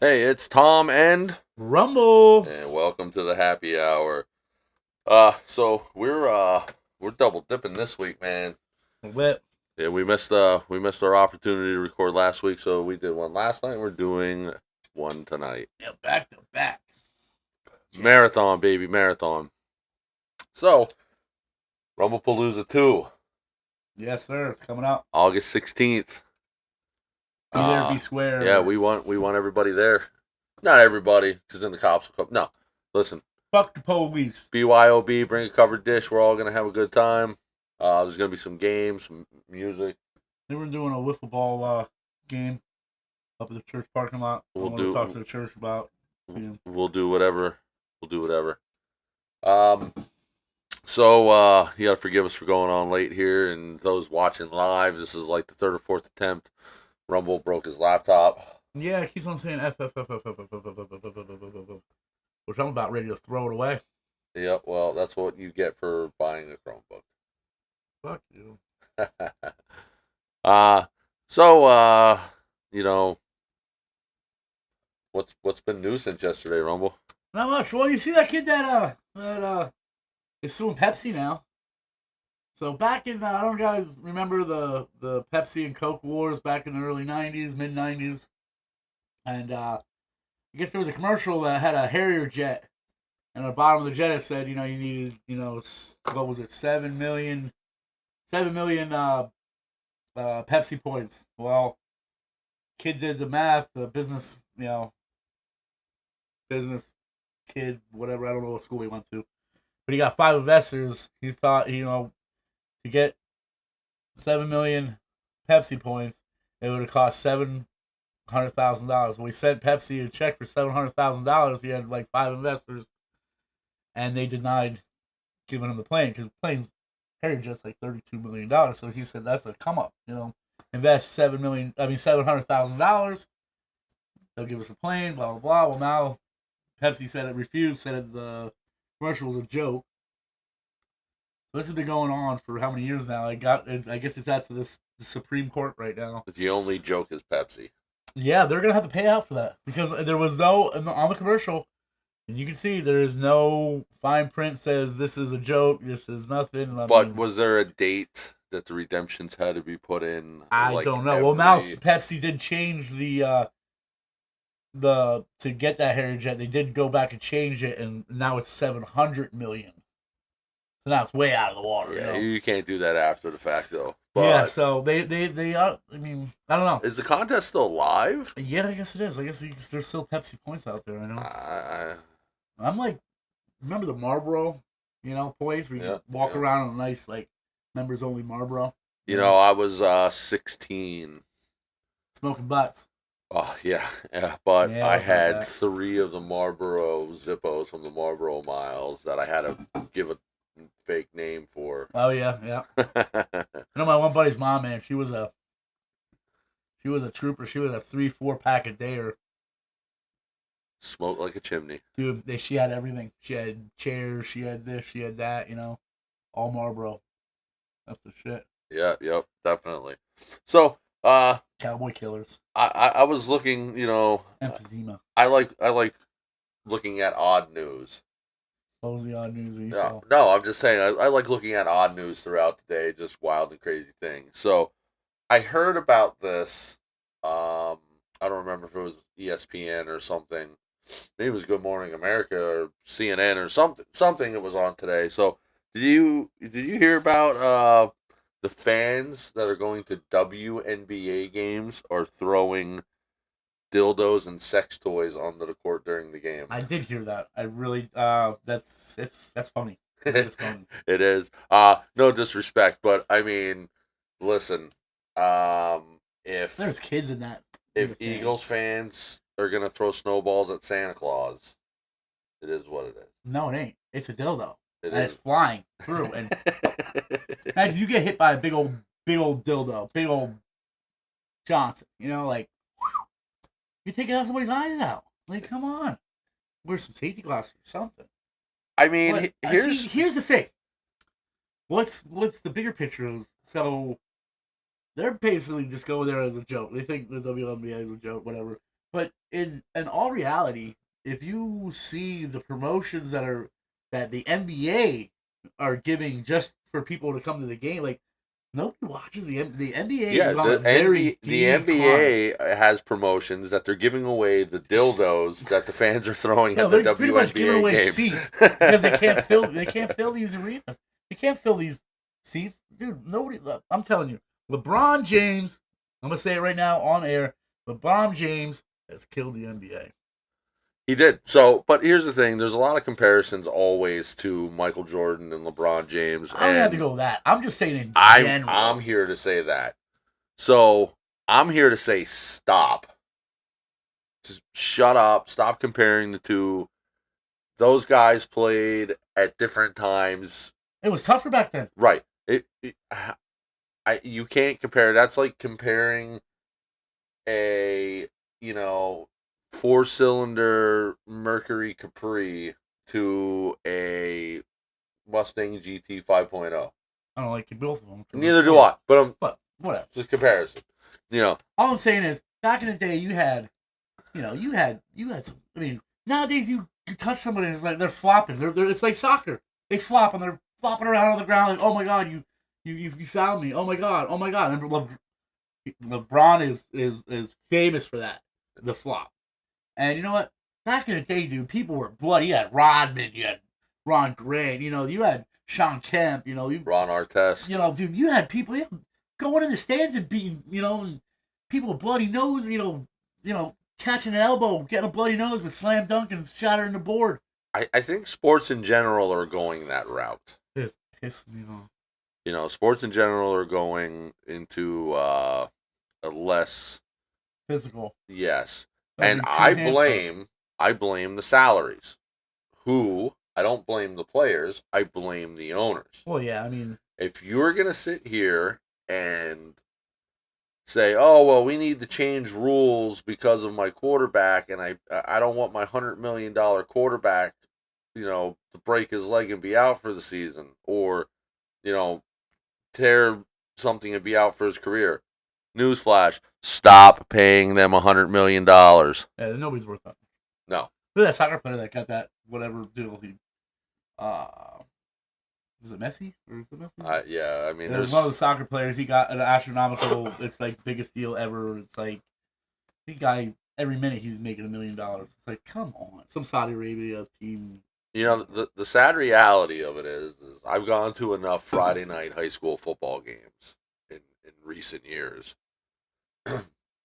Hey, it's Tom Rumble. and welcome to the happy hour. So we're double dipping this week, man. But Yeah, we missed our opportunity to record last week, so we did one last night. We're doing one tonight. yeah, back to back. Marathon, baby, marathon. So, Rumblepalooza 2, Yes, sir. It's coming up. August 16th. Be there, be square. Yeah, we want everybody there. Not everybody, because then the cops will come. No, listen, Fuck the police. BYOB, bring a covered dish. We're all gonna have a good time. There's gonna be some games, some music. They were doing a wiffle ball game up at the church parking lot. I want to talk to the church about. We'll do whatever. We'll do whatever. So you gotta forgive us for going on late here, and those watching live. This is like the third or fourth attempt. Rumble broke his laptop. Yeah, it keeps on saying F, which I'm about ready to throw it away. Yep. Well, that's what you get for buying a Chromebook. Fuck you. So you know, what's been new since yesterday, Rumble? Not much. Well, you see that kid that is suing Pepsi now. So back in, I don't know if you guys remember the Pepsi and Coke wars back in the early 90s, mid 90s. And I guess there was a commercial that had a Harrier jet. And at the bottom of the jet it said, you needed, what was it, 7 million Pepsi points. Well, kid did the math, the business kid, whatever, I don't know what school he went to. But he got 5 investors. He thought, to get 7 million Pepsi points, it would have cost $700,000. Well, we sent Pepsi a check for $700,000. He had like 5 investors, and they denied giving him the plane because the plane's Harry just like $32 million. So he said that's a come up. Invest $700,000. They'll give us a plane. Blah blah blah. Well, now Pepsi said it refused. Said the commercial was a joke. This has been going on for how many years now? I guess it's out to the Supreme Court right now. The only joke is Pepsi. Yeah, they're gonna have to pay out for that because there was no on the commercial, and you can see there is no fine print says this is a joke. This is nothing. But was there a date that the redemptions had to be put in? I don't know. Well, now Pepsi did change the to get that Harrier jet. They did go back and change it, and now it's 700 million. So now it's way out of the water. Yeah, you can't do that after the fact, though. But yeah, so they are. I mean, I don't know. Is the contest still live? Yeah, I guess it is. I guess there's still Pepsi points out there. I know. I'm like, remember the Marlboro, place where you walk around on a nice like members only Marlboro. I was 16. Smoking butts. Oh yeah, but I had 3 of the Marlboro Zippos from the Marlboro Miles that I had to give a fake name for. Oh yeah. My one buddy's mom, man, she was a trooper. She was a 3-4 pack a day or smoke like a chimney. Dude, she had everything. She had chairs, she had this, she had that, all Marlboro. That's the shit. Yeah, yep, definitely. So, Cowboy Killers. I was looking, Emphysema. I like looking at odd news. What was the odd news that you saw? No, I'm just saying I like looking at odd news throughout the day, just wild and crazy things. So I heard about this. I don't remember if it was ESPN or something. Maybe it was Good Morning America or CNN or something. Something that was on today. So did you hear about the fans that are going to WNBA games are throwing dildos and sex toys onto the court during the game? I did hear that. I really that's funny. It's funny. It is. No disrespect, but I mean, listen, if there's kids in that, if Eagles fans are gonna throw snowballs at Santa Claus, it is what it is. No, it ain't. It's a dildo. It's flying through, and imagine you get hit by a big old dildo, big old Johnson. Like you're taking out somebody's eyes out. Like, come on, wear some safety glasses or something. I mean, here's the thing. what's the bigger picture is, so they're basically just going there as a joke. They think the WNBA is a joke, whatever. But in all reality, if you see the promotions that the NBA are giving just for people to come to the game, like nobody watches the NBA Yeah, is on a very The decline. NBA has promotions that they're giving away the dildos that the fans are throwing No, at the they're pretty much giving WNBA away games. seats because they can't fill these arenas. They can't fill these seats, dude. Nobody. I'm telling you, LeBron James. I'm gonna say it right now on air. LeBron James has killed the NBA. He did. So, but here's the thing: there's a lot of comparisons always to Michael Jordan and LeBron James, I don't have to and go with that. I'm just saying in I'm general. here to say that. So I'm here to say stop. Just shut up. Stop comparing the two. Those guys played at different times. It was tougher back then. Right. You can't compare. That's like comparing a, you know, 4-cylinder Mercury Capri to a Mustang GT 5.0. I don't like both of them. Neither do I. But whatever. just comparison. You know, All I'm saying is, back in the day, you had some. I mean, nowadays you touch somebody and it's like they're flopping. It's like soccer. They flop and they're flopping around on the ground like, oh my god, you found me. Oh my god, oh my god. And LeBron is famous for that, the flop. And you know what? Back in the day, dude, people were bloody. You had Rodman, you had Ron Grant, you had Sean Kemp, Ron Artest. dude, you had people going in the stands and beating, and people with bloody nose, catching an elbow, getting a bloody nose with slam dunk and shattering the board. I think sports in general are going that route. It's pissing me off. Sports in general are going into a less Physical. yes. That'd And be two I blame the salaries. Who I don't blame the players, I blame the owners. Well, yeah, I mean, If you're gonna sit here and say, "Oh well, we need to change rules because of my quarterback," and I don't want my $100 million quarterback, to break his leg and be out for the season, or you know, tear something and be out for his career. Newsflash: stop paying them $100 million. yeah, nobody's worth that. No. Look at that soccer player that got that whatever deal he, uh, was it Messi or is it Messi? Yeah, I mean, There's one of the soccer players. He got an astronomical. It's like biggest deal ever. It's like the guy every minute he's making $1 million. It's like, come on, some Saudi Arabia team. the sad reality of it is I've gone to enough Friday night high school football games in recent years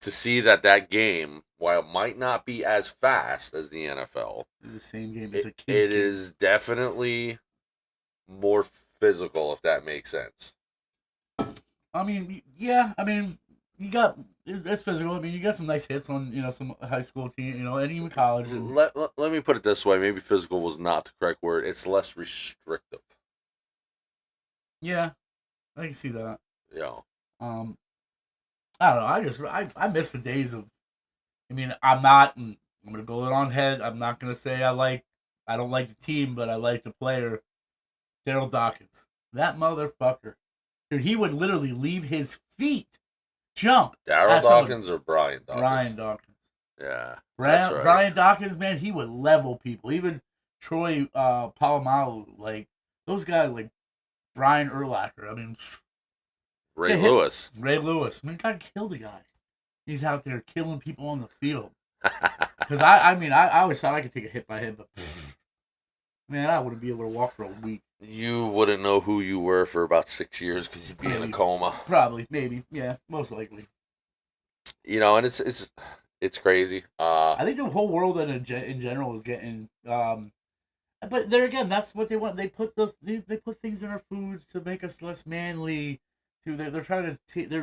to see that game, while it might not be as fast as the NFL, It's the same game. It's a it kid's game. is definitely more physical, if that makes sense. I mean, yeah. I mean, it's physical. I mean, you got some nice hits on some high school team, and even college. And, Let me put it this way: maybe physical was not the correct word. It's less restrictive. yeah, I can see that. Yeah. I don't know. I miss the days of. I mean, I'm not. I'm gonna go it on head. I'm not gonna say I don't like the team, but I like the player, Daryl Dawkins. That motherfucker, dude. He would literally leave his feet, jump. Daryl Dawkins or Brian Dawkins? Brian Dawkins. Yeah, that's right. Brian Dawkins, man, he would level people. Even Troy Polamalu, like those guys, like Brian Urlacher. I mean, Ray Lewis. Ray Lewis. I mean, God killed the guy. He's out there killing people on the field. Because I always thought I could take a hit by hit, but man, I wouldn't be able to walk for a week. You wouldn't know who you were for about 6 years because you'd be in a coma. Probably, maybe, yeah, most likely. And it's crazy. I think the whole world in general is getting. But there again, that's what they want. They put they put things in our foods to make us less manly. They're trying to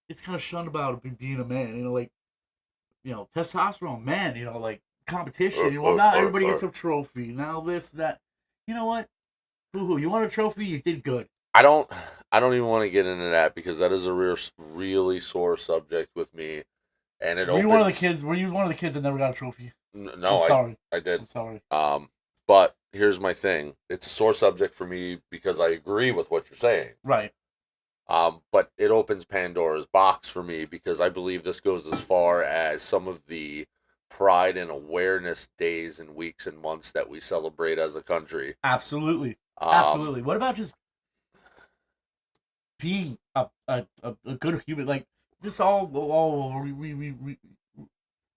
it's kind of shunned about being a man. Like testosterone, man. Like competition. Now everybody gets a trophy. Now this that. You know what? Hoo-hoo. You want a trophy? You did good. I don't even want to get into that because that is a really sore subject with me, and it. Were you one of the kids? Were you one of the kids that never got a trophy? No, I'm sorry. I did. I'm sorry. But here's my thing. It's a sore subject for me because I agree with what you're saying. Right. But it opens Pandora's box for me because I believe this goes as far as some of the pride and awareness days and weeks and months that we celebrate as a country. Absolutely. Um, Absolutely. What about just being a good human? Like this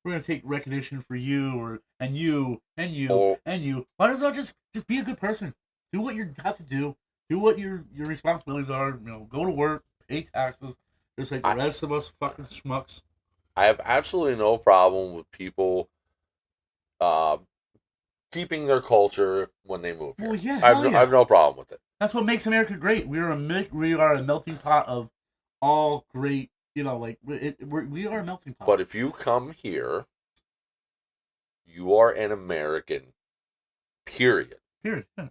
we're gonna take recognition for you and you and you or and you. Why does not just be a good person? Do what you have to do. Do what your responsibilities are. You know, go to work, pay taxes, just like the I, rest of us fucking schmucks. I have absolutely no problem with people uh, keeping their culture when they move Well, here. yeah, I have hell no, I have yeah. no problem with it. That's what makes America great. We are a melting pot of all great. You know, like we are a melting pot. But if you come here, you are an American, period. Period. Yeah.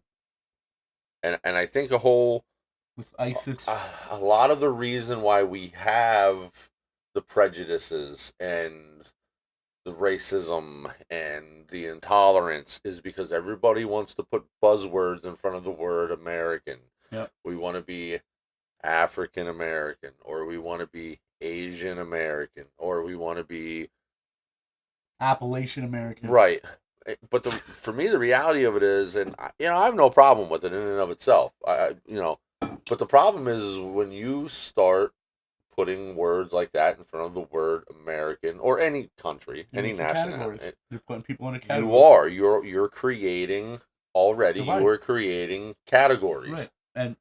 And I think With ISIS. a lot of the reason why we have the prejudices and the racism and the intolerance is because everybody wants to put buzzwords in front of the word American. Yep. We want to be African American, or we want to be Asian American, or we want to be Appalachian American. right. But for me, the reality of it is, and I have no problem with it in and of itself. But the problem is when you start putting words like that in front of the word American or any country, any nationality, You're putting people in a category. you're creating already. Divide. You are creating categories. Right.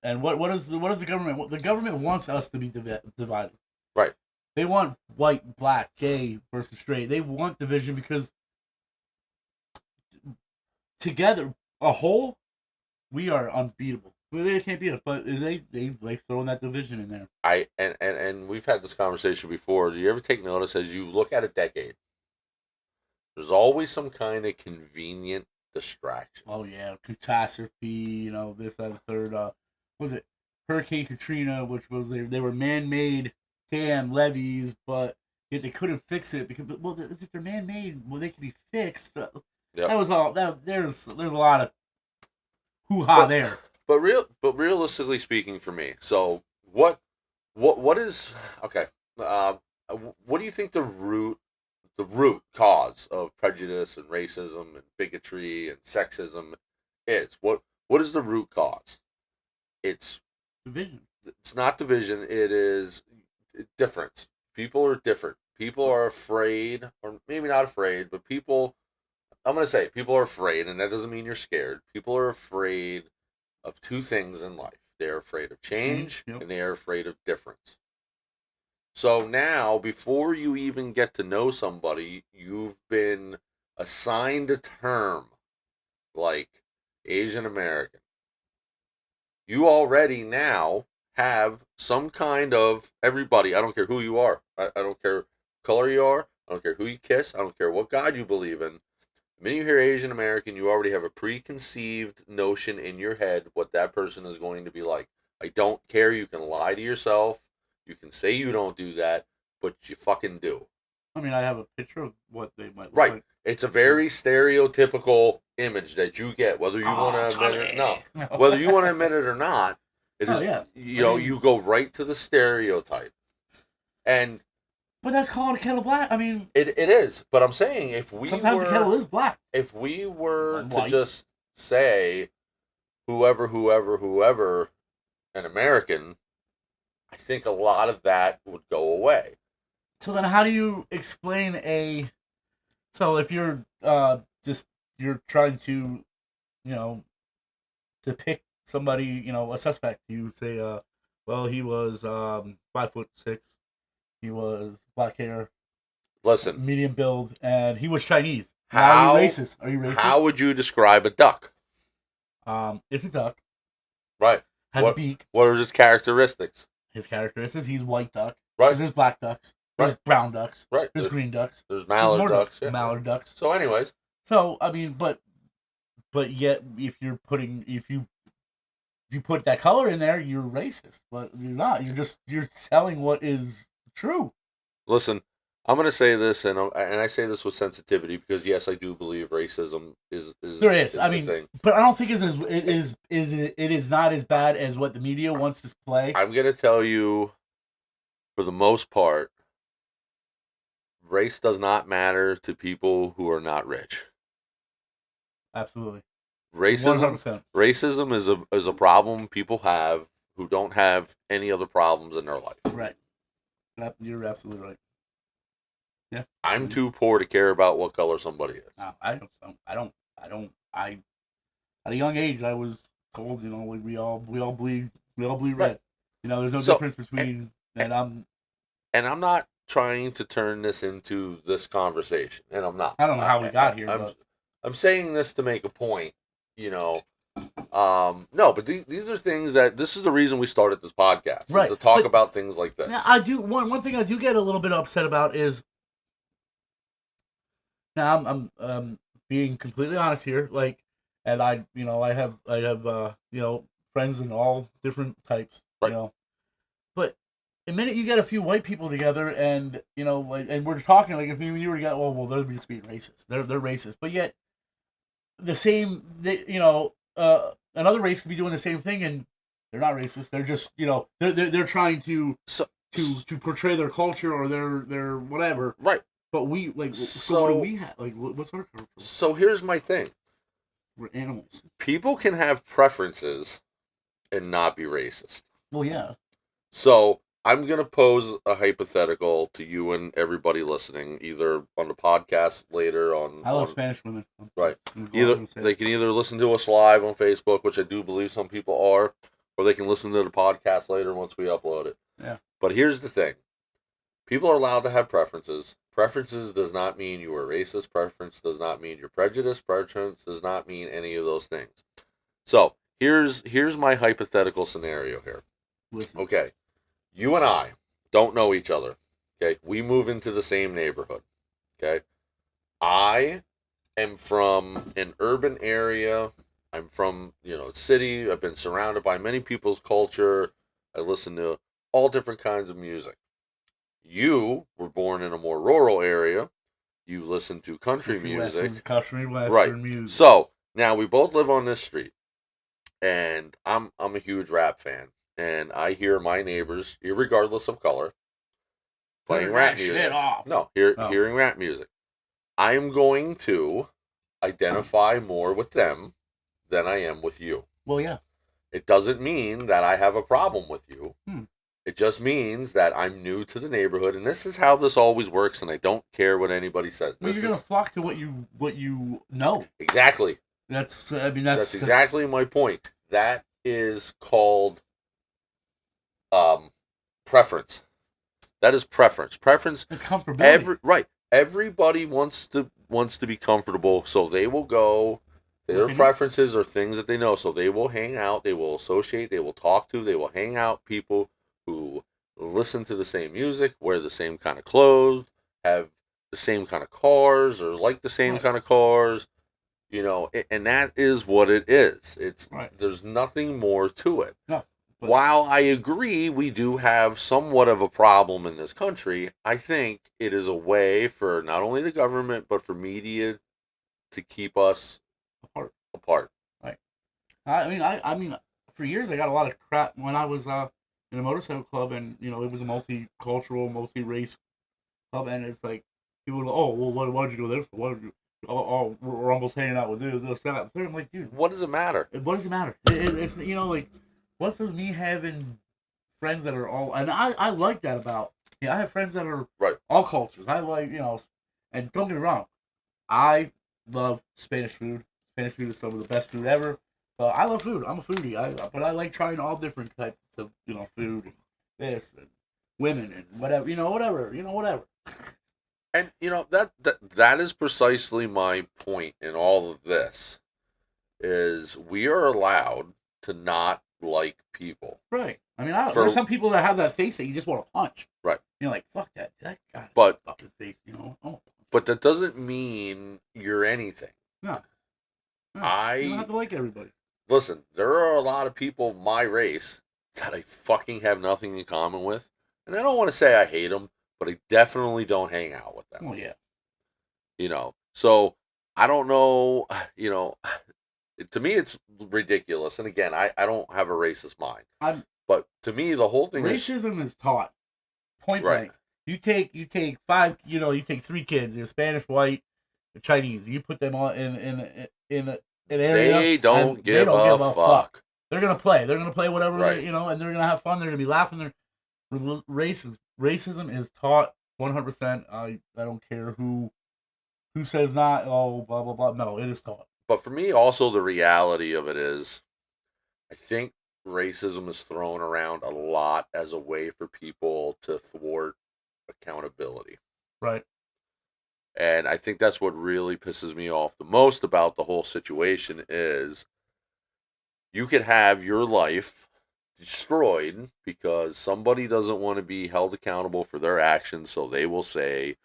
And what is the government? The government wants us to be divided. Right. They want white, black, gay versus straight. They want division because together, a whole, we are unbeatable. They can't beat us, but they like throwing that division in there. And we've had this conversation before. Do you ever take notice as you look at a decade? There's always some kind of convenient distraction. Oh yeah, catastrophe. You know, this, that, and third. Was it Hurricane Katrina, which was they were man-made dam levees, but yet they couldn't fix it because if they're man-made, well they can be fixed. Yep. That was all. There's a lot of hoo-ha there. But realistically speaking, for me, so what is okay? What do you think the root cause of prejudice and racism and bigotry and sexism is? What is the root cause? It's division. It's not division. It is difference. People are different. People are afraid, or maybe not afraid, but people. I'm gonna say people are afraid, and that doesn't mean you're scared. People are afraid of two things in life. They're afraid of change, Yep. and they are afraid of difference. So now, before you even get to know somebody, you've been assigned a term like Asian American. You already now have some kind of everybody. I don't care who you are. I don't care what color you are. I don't care who you kiss. I don't care what God you believe in. The minute you hear Asian American, you already have a preconceived notion in your head what that person is going to be like. I don't care. You can lie to yourself. You can say you don't do that, but you fucking do. I mean, I have a picture of what they might look right. like. It's a very stereotypical image that you get, whether you want to admit it. No, whether you want to admit it or not. It is. Yeah. You go right to the stereotype, and. But that's called a kettle black. I mean, it is. But I'm saying if we sometimes the kettle is black. If we were to just say whoever, an American, I think a lot of that would go away. So then, how do you explain a? So if you're you're trying to, depict somebody, a suspect, you say, well, he was 5'6". He was black hair. Listen. Medium build, and he was Chinese. How are you racist? Are you racist? How would you describe a duck? It's a duck. Right. Has a beak. What are his characteristics? His characteristics, he's white duck. Right. There's black ducks. There's brown ducks. Right. There's green ducks. There's mallard ducks. Yeah. Mallard ducks. So anyways. So, I mean, but yet if you put that color in there, you're racist. But you're not. You're telling what is true. Listen, I'm going to say this, and I say this with sensitivity because yes, I do believe racism There is. is I a mean, thing. but I don't think it is not as bad as what the media wants to play. I'm going to tell you, for the most part, race does not matter to people who are not rich. Absolutely. Racism 100%. racism is a problem people have who don't have any other problems in their life. Right. You're absolutely right. Yeah. I'm too poor to care about what color somebody is. No, I at a young age I was told, you know, like we all bleed red. Right. You know, there's no So, difference between that. I'm not trying to turn this into this conversation, and I'm not. I don't know how we got here, but I'm saying this to make a point. You know, no, but these are things that this is the reason we started this podcast, right, is to talk but about things like this. I do one thing I do get a little bit upset about is now I'm being completely honest here, like, and I you know I have you know friends in all different types, Right. you know, but the minute you get a few white people together and you know like and we're talking like if you were to get well they're just being racist, they're racist, but yet the same you know another race could be doing the same thing and they're not racist, they're just you know they're trying to portray their culture or their whatever. Right. But we like so what do we have? Like what's our culture? So here's my thing. We're animals. People can have preferences and not be racist. Well, yeah. So I'm gonna pose a hypothetical to you and everybody listening, either on the podcast later on. I love Spanish women. Right. Either they can either listen to us live on Facebook, which I do believe some people are, or they can listen to the podcast later once we upload it. Yeah. But here's the thing. People are allowed to have preferences. Preferences does not mean you are racist. Preference does not mean you're prejudiced. Preference does not mean any of those things. So here's my hypothetical scenario here. Listen. Okay. You and I don't know each other. Okay. We move into the same neighborhood. Okay. I am from an urban area. I'm from, city. I've been surrounded by many people's culture. I listen to all different kinds of music. You were born in a more rural area. You listen to country music. Country western right. music. So now we both live on this street, and I'm a huge rap fan, and I hear my neighbors, irregardless of color, playing rap music. Shit off. No, hearing rap music. I'm going to identify more with them than I am with you. Well, yeah. It doesn't mean that I have a problem with you. It just means that I'm new to the neighborhood, and this is how this always works, and I don't care what anybody says. Well, you're gonna flock to what you know. Exactly. That's exactly my point. That is called preference. That is preference. Preference. It's comfortability. Everybody wants to be comfortable, so they will go. Their preferences are things that they know, so they will hang out, they will associate, they will talk to, they will hang out people who listen to the same music, wear the same kind of clothes, have the same kind of cars, or like the same kind of cars, and that is what it is. It's There's nothing more to it. No. While I agree we do have somewhat of a problem in this country, I think it is a way for not only the government, but for media to keep us apart. Right. I mean, for years I got a lot of crap when I was in a motorcycle club, and it was a multicultural, multi-race club, and it's like people go, "Oh, well, why did you go there for? Why did you? Oh, we're almost hanging out with this, that, third." I'm like, dude, what does it matter? What does it matter? It's like, what does me having friends that are all, and I like that about. I have friends that are all cultures. I like and don't get me wrong, I love Spanish food. Spanish food is some of the best food ever. I love food. I'm a foodie. But I like trying all different types of food, and this and women and whatever. Whatever. And that is precisely my point in all of this. Is we are allowed to not like people. Right. I mean, there's some people that have that face that you just want to punch. Right. You're like, fuck that guy. But fucking face. But that doesn't mean you're anything. No. You don't have to like everybody. Listen, there are a lot of people my race that I fucking have nothing in common with. And I don't want to say I hate them, but I definitely don't hang out with them. Oh yeah. So I don't know. To me it's ridiculous. And again, I don't have a racist mind, I'm but to me the whole thing is racism is taught point right. blank. You take five, you take three kids, they're Spanish, white, they're Chinese. You put them all in an area, They don't and they give don't a give a fuck. fuck. They're gonna play. They're gonna play whatever Right. and they're gonna have fun. They're gonna be laughing. Racism is taught 100%. I don't care who says not. Oh, blah blah blah. No, it is taught. But for me, also the reality of it is, I think racism is thrown around a lot as a way for people to thwart accountability. Right. And I think that's what really pisses me off the most about the whole situation is you could have your life destroyed because somebody doesn't want to be held accountable for their actions, so they will say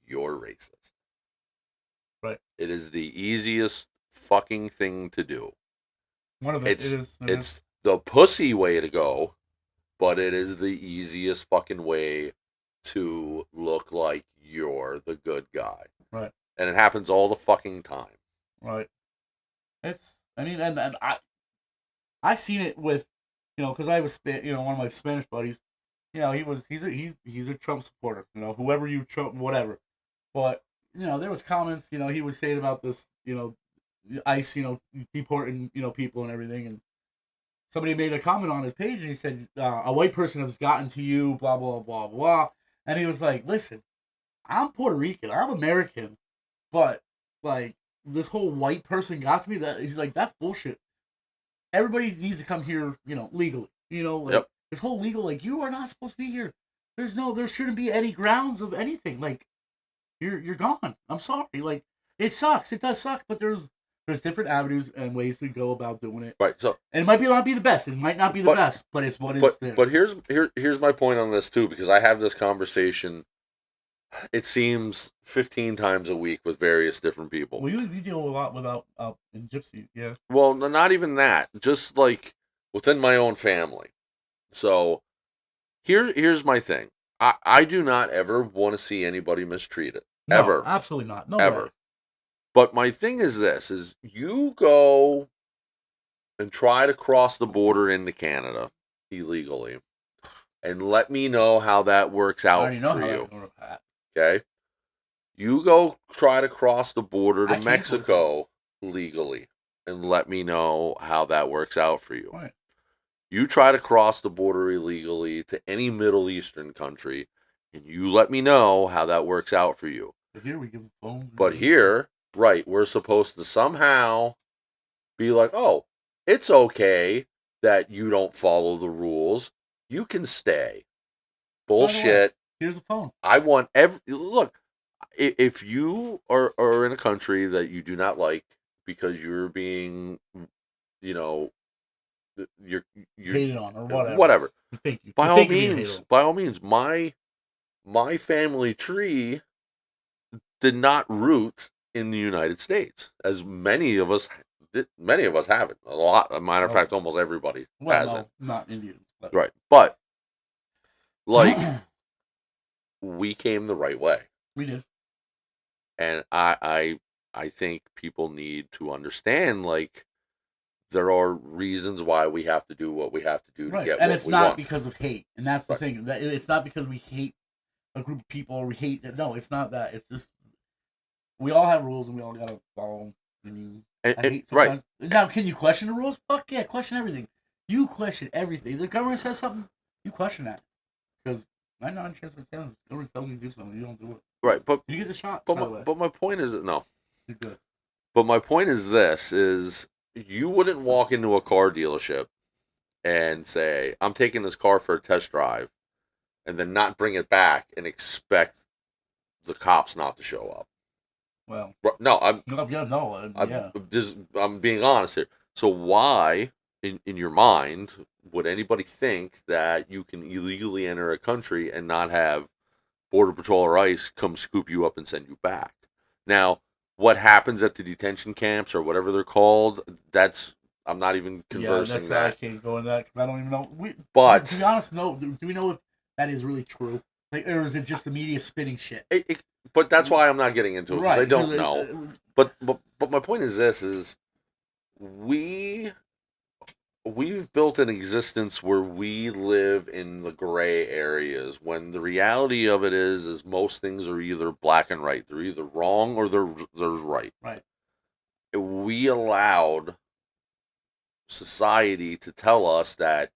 you're racist. Right. It is the easiest fucking thing to do. One of it. It's the pussy way to go, but it is the easiest fucking way to look like you're the good guy. Right. And it happens all the fucking time. Right. And I've seen it with, because I was, one of my Spanish buddies, he's a Trump supporter, whoever you Trump, whatever. But, there was comments, he was saying about this, ICE, deporting, people and everything. And somebody made a comment on his page and he said, a white person has gotten to you, blah, blah, blah, blah. And he was like, listen, I'm Puerto Rican, I'm American, but, like, this whole white person got to me. That he's like, that's bullshit. Everybody needs to come here, legally. Yep. This whole legal, like, you are not supposed to be here. There shouldn't be any grounds of anything. Like, you're gone. I'm sorry. Like, it sucks. It does suck, but there's different avenues and ways to go about doing it. Right. So, and it might not be the best. It might not be the best, but it's what is there. But here's my point on this too, because I have this conversation. It seems 15 times a week with various different people. Well, you deal a lot with in Gypsy, yeah. Well, not even that. Just like within my own family. So here's my thing. I do not ever want to see anybody mistreated. No, ever. Absolutely not. No ever. Way. But my thing is this, is you go and try to cross the border into Canada illegally and let me know how that works out for you. Okay? You go try to cross the border to Mexico legally and let me know how that works out for you. Right. You try to cross the border illegally to any Middle Eastern country and you let me know how that works out for you. But here we give phones. But here, right, we're supposed to somehow be like, oh, it's okay that you don't follow the rules. You can stay. Bullshit. Here's the phone. I want look, if you are in a country that you do not like because you're being, you're hated on or whatever. Whatever. Thank you. By all means, my family tree did not root in the United States, as many of us haven't. A lot. As a matter of fact, almost everybody hasn't. Not Indians. But. Right, but like we came the right way. We did. And I think people need to understand, like, there are reasons why we have to do what we have to do to get what we want. And it's not because of hate. And that's the thing. It's not because we hate a group of people or we hate that. No, it's not that. It's just we all have rules and we all gotta follow them. Right. Now, can you question the rules? Fuck yeah, question everything. You question everything. The government says something, you question that. Because 99 chance of the government tells you to do something, you don't do it. Right, but you get the shot. But my point is no. You're good. But my point is this: is you wouldn't walk into a car dealership and say, "I'm taking this car for a test drive," and then not bring it back and expect the cops not to show up. Well, no, I'm being honest here. So why, in your mind, would anybody think that you can illegally enter a country and not have Border Patrol or ICE come scoop you up and send you back? Now, what happens at the detention camps or whatever they're called, I'm not even conversing that. I can't go into that because I don't even know. But to be honest, no. Do we know if that is really true? Like, or is it just the media spinning shit? But that's why I'm not getting into it, because I Right. don't know. But my point is this: is we we've built an existence where we live in the gray areas, when the reality of it is most things are either black and white. They're either wrong or they're right. Right. We allowed society to tell us that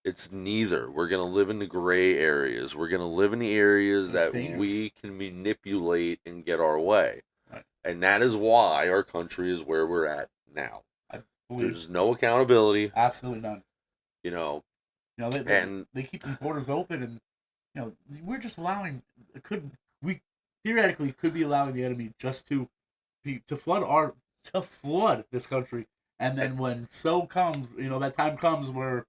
it's neither. We're going to live in the gray areas. We're going to live in the areas That's that dangerous. we can manipulate and get our way. Right. And that is why our country is where we're at now. I believe There's no accountability, absolutely none. you know. You know, they keep the borders open, and you know, we're just allowing. We theoretically could be allowing the enemy just to flood this country, and then when comes, you know, that time comes where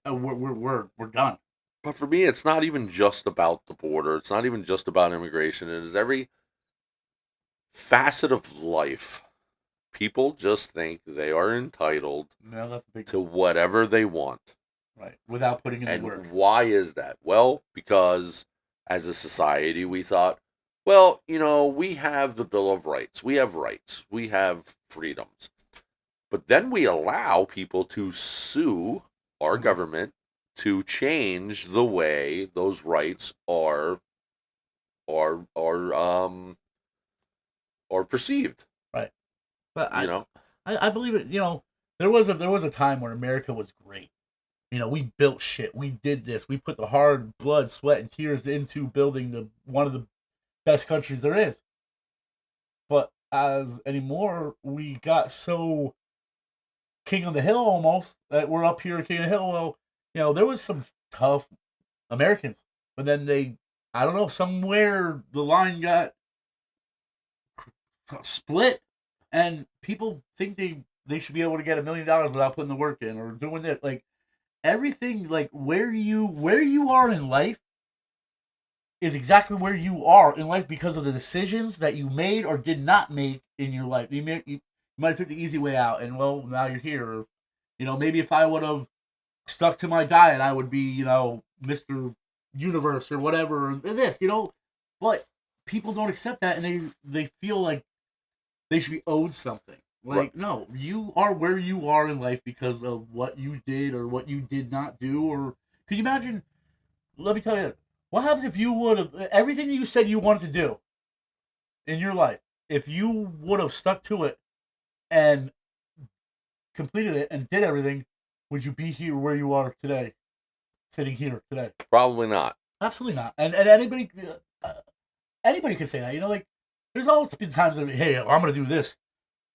we're done. But for me, it's not even just about the border. It's not even just about immigration. It is every facet of life. People just think they are entitled No, that's a big to whatever they want. right, without putting in And the work. why is that? Well, because as a society, we thought, well, you know, we have the Bill of Rights. We have rights. We have freedoms. But then we allow people to sue our government to change the way those rights are are perceived. Right. But You know, I believe it. You know, there was a time where America was great. You know, we built shit. We did this. We put the hard blood, sweat, and tears into building one of the best countries there is. But as anymore, we got so king of the hill almost that we're up here king of the hill. Well, you know, there was some tough Americans, but then I don't know, somewhere the line got split, and people think they should be able to get $1 million without putting the work in or doing it. Like, everything, like where you are in life is exactly where you are in life because of the decisions that you made or did not make in your life. You might have took the easy way out, and well, now you're here. Or, you know, maybe if I would have stuck to my diet, I would be, you know, Mr. Universe or whatever. Or this, you know, but people don't accept that, and they feel like they should be owed something. Like, right. no, you are where you are in life because of what you did or what you did not do. Or could you imagine? Let me tell you, what happens if you would have everything that you said you wanted to do in your life? If you would have stuck to it and completed it and did everything, would you be here where you are today, sitting here today? Probably not. Absolutely not. And anybody could say that. You know, like, there's always been times that, hey, I'm gonna do this.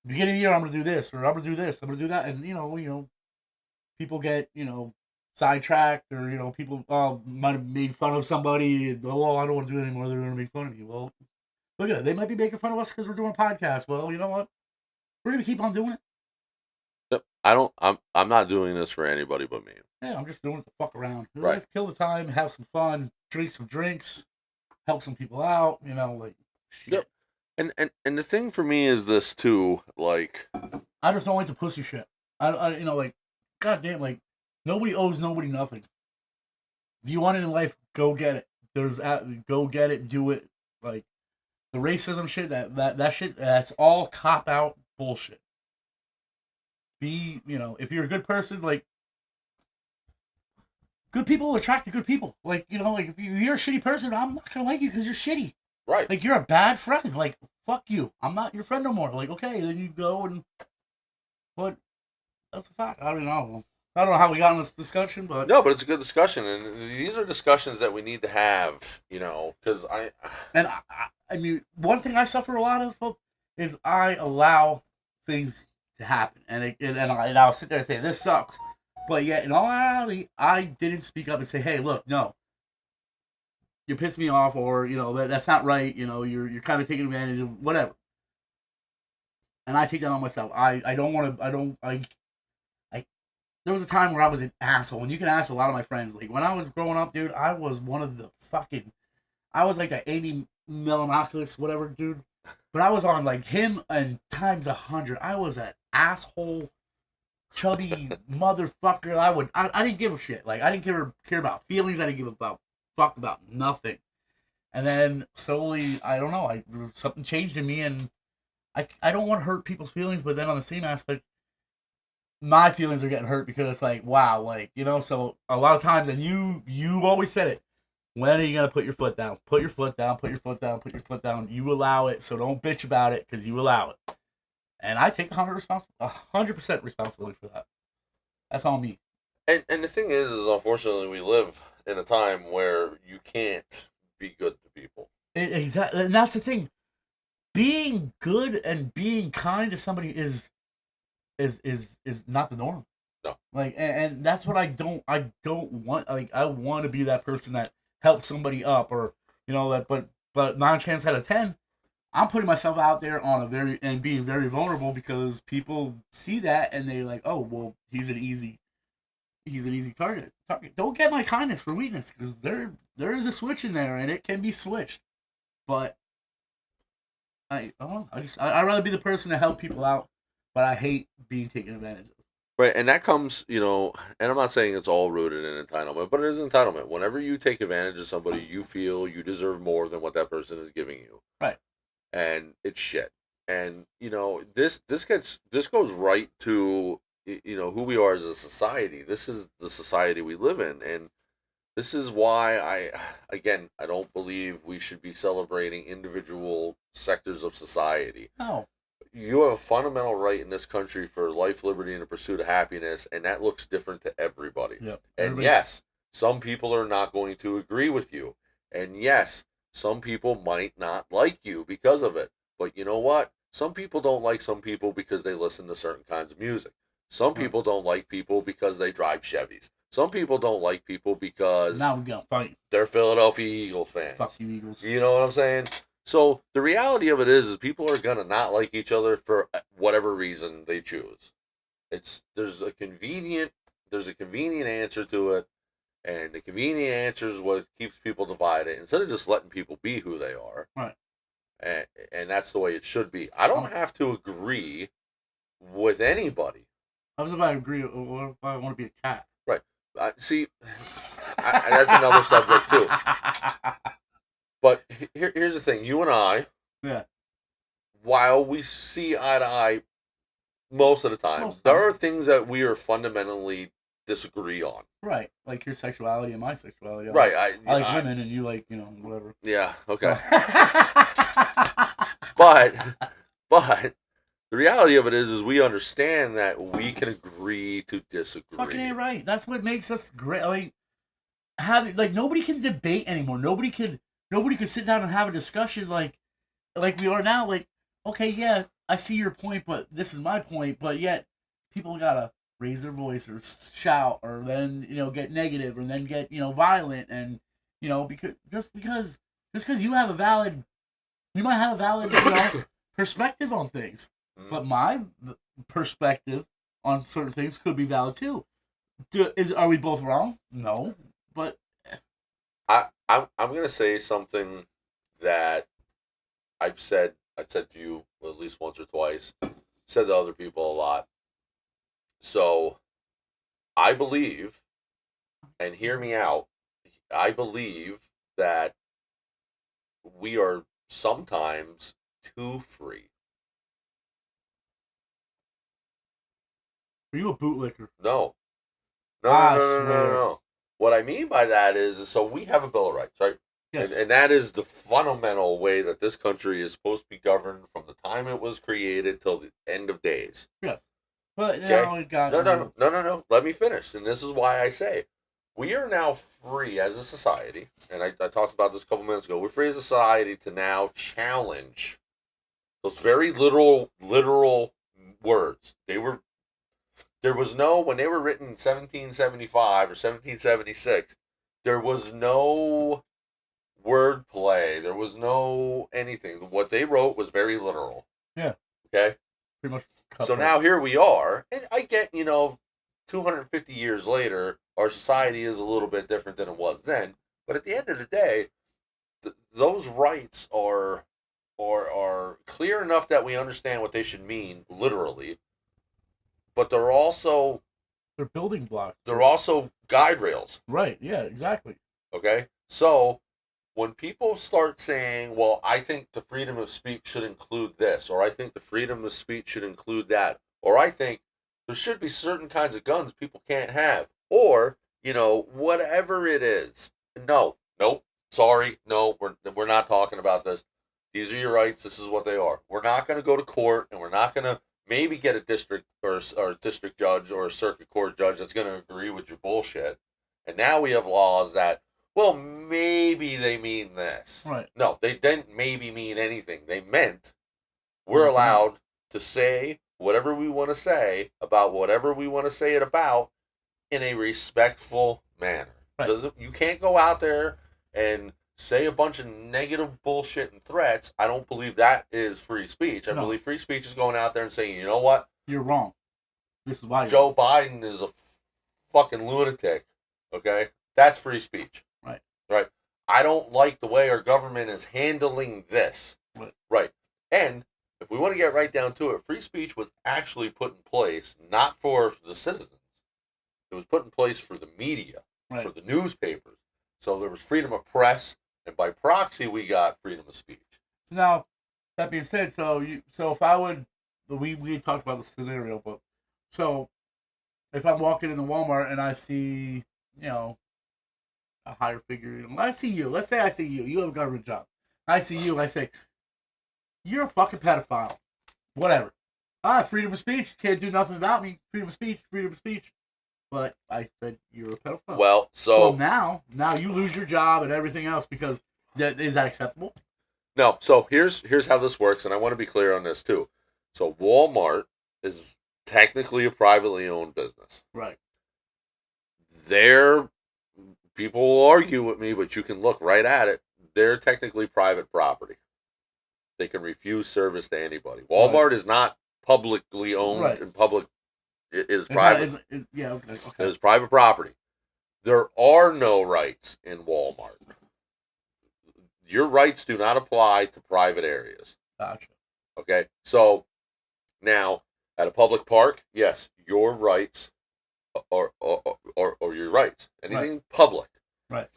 Beginning of the year, I'm gonna do this, or I'm gonna do this, I'm gonna do that, and you know, people get, you know, sidetracked, or you know, people might have made fun of somebody. And, oh, well, I don't want to do it anymore. They're gonna make fun of you. Well, look at it. They might be making fun of us because we're doing a podcast. Well, you know what? We're gonna keep on doing it. Yep. I'm not doing this for anybody but me. Yeah, I'm just doing it to fuck around. Right. Let's kill the time, have some fun, drink some drinks, help some people out. You know, like, shit. Yep. And the thing for me is this too, like, I just don't like the pussy shit. I you know, like, goddamn, like, nobody owes nobody nothing. If you want it in life, go get it. Go get it, do it. Like, the racism shit, that shit, that's all cop out bullshit. You know, if you're a good person, like, good people attract good people. Like, you know, like, if you're a shitty person, I'm not gonna like you because you're shitty. right. Like, you're a bad friend. Like, fuck you. I'm not your friend no more. Like, okay, then you go and, but that's a fact. I mean, I don't know how we got in this discussion, but No, but it's a good discussion, and these are discussions that we need to have, you know, because and I mean, one thing I suffer a lot of is I allow things to happen, and I'll sit there and say this sucks, but yet in all reality, I didn't speak up and say, hey, look, no, you pissed me off, or you know, that's not right. You know, you're kind of taking advantage of whatever, and I take that on myself. I don't want to. I there was a time where I was an asshole, and you can ask a lot of my friends. Like, when I was growing up, dude, I was one of the fucking. I was like the 80 Melanoculus, whatever, dude. But I was on like him and times 100. I was an asshole, chubby motherfucker. I didn't give a shit. Like, I didn't care about feelings. I didn't give about fuck about nothing. And then slowly, I don't know, something changed in me, and I don't want to hurt people's feelings, but then on the same aspect, my feelings are getting hurt because it's like, wow, like, so a lot of times, and you always said it, when are you gonna put your foot down? Put your foot down, put your foot down, put your foot down. You allow it, so don't bitch about it because you allow it. And I take 100% responsibility for that. That's all me. And the thing is unfortunately we live in a time where you can't be good to people. Exactly, and that's the thing. Being good and being kind to somebody is not the norm. No. Like, and that's what I don't want. Like, I want to be that person that helps somebody up, or that. But 9 chances out of 10, I'm putting myself out there and being very vulnerable because people see that and they're like, oh well, he's an easy target. Don't get my kindness for weakness, because there is a switch in there and it can be switched. But I don't know. I'd rather be the person to help people out, but I hate being taken advantage of. Right, and that comes, and I'm not saying it's all rooted in entitlement, but it is entitlement. Whenever you take advantage of somebody, you feel you deserve more than what that person is giving you. Right. And it's shit. And this goes right to who we are as a society. This is the society we live in, and this is why I don't believe we should be celebrating individual sectors of society. No. You have a fundamental right in this country for life, liberty, and the pursuit of happiness, and that looks different to everybody. Yep. And yes, some people are not going to agree with you. And yes, some people might not like you because of it. But you know what? Some people don't like some people because they listen to certain kinds of music. Some people don't like people because they drive Chevys. Some people don't like people because now we're gonna fight. They're Philadelphia Eagle fans. Fuck you, Eagles. You know what I'm saying? So the reality of it is people are gonna not like each other for whatever reason they choose. There's a convenient answer to it, and the convenient answer is what keeps people divided instead of just letting people be who they are. Right. And that's the way it should be. I don't have to agree with anybody. I was about to agree. What if I want to be a cat? Right. See, that's another subject too. But here's the thing: you and I, yeah, while we see eye to eye most of the time, there are things that we are fundamentally disagree on. Right, like your sexuality and my sexuality. Right, I like women, and you like whatever. Yeah. Okay. but the reality of it is we understand that we can agree to disagree. Fucking ain't right. That's what makes us great. Like nobody can debate anymore. Nobody could sit down and have a discussion like we are now. Like, okay, yeah, I see your point, but this is my point. But yet, people gotta raise their voice or shout, or then get negative, or then get violent, and because you have you might have a valid perspective on things, but my perspective on certain things could be valid too. Are we both wrong? No, but I'm gonna say something that I said to you at least once or twice, said to other people a lot. So I believe, and hear me out, I believe that we are sometimes too free. Are you a bootlicker? No. No. What I mean by that is, so we have a Bill of Rights, right? Yes. And that is the fundamental way that this country is supposed to be governed from the time it was created till the end of days. Yes. But now it got... No. Let me finish. And this is why I say, we are now free as a society, and I talked about this a couple minutes ago, we're free as a society to now challenge those very literal words. When they were written in 1775 or 1776, there was no wordplay. There was no anything. What they wrote was very literal. Yeah. Okay? Pretty much. So now here we are, and I get, 250 years later, our society is a little bit different than it was then, but at the end of the day, those rights are clear enough that we understand what they should mean, literally, but they're building blocks. They're also guide rails. Right, yeah, exactly. Okay? So when people start saying, well, I think the freedom of speech should include this, or I think the freedom of speech should include that, or I think there should be certain kinds of guns people can't have, or, whatever it is. No, nope, sorry, no, we're not talking about this. These are your rights. This is what they are. We're not going to go to court, and we're not going to maybe get a district or district judge or a circuit court judge that's going to agree with your bullshit. And now we have laws that, well, maybe they mean this. Right. No, they didn't maybe mean anything. They meant we're allowed to say whatever we want to say about whatever we want to say it about in a respectful manner. Right. You can't go out there and say a bunch of negative bullshit and threats. I don't believe that is free speech. I No. believe free speech is going out there and saying, you know what? You're wrong. This is why Joe Biden is a fucking lunatic. Okay? That's free speech. Right. Right. I don't like the way our government is handling this. Right. Right. And if we want to get right down to it, free speech was actually put in place not for the citizens. It was put in place for the media, Right. for the newspapers. So there was freedom of press, and by proxy, we got freedom of speech. So now, that being said, so if I would, we talked about the scenario, but so if I'm walking into Walmart and I see, a higher figure, I see you. Let's say I see you. You have a government job. I see you. I say, you're a fucking pedophile. Whatever. Freedom of speech. Can't do nothing about me. Freedom of speech. Freedom of speech. But I said you're a pedophile. Well, now you lose your job and everything else because is that acceptable? No. So here's how this works, and I want to be clear on this too. So Walmart is technically a privately owned business. Right. People will argue with me, but you can look right at it. They're technically private property. They can refuse service to anybody. Walmart is not publicly owned and public. It is private. Okay. It is private property. There are no rights in Walmart. Your rights do not apply to private areas. Gotcha. Okay? So, now, at a public park, yes, your rights or your rights. Anything public. Right.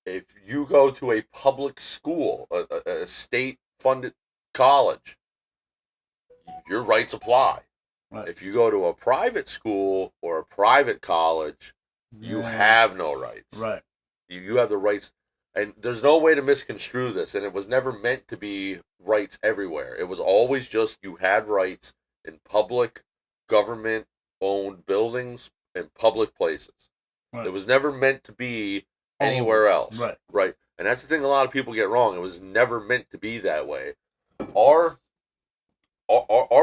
If you go to a public school, a state-funded college, your rights apply. Right. If you go to a private school or a private college, you have no rights. Right. You have the rights, and there's no way to misconstrue this, and it was never meant to be rights everywhere. It was always just you had rights in public, government-owned buildings and public places. Right. It was never meant to be anywhere else. Right. Right. And that's the thing a lot of people get wrong. It was never meant to be that way. Our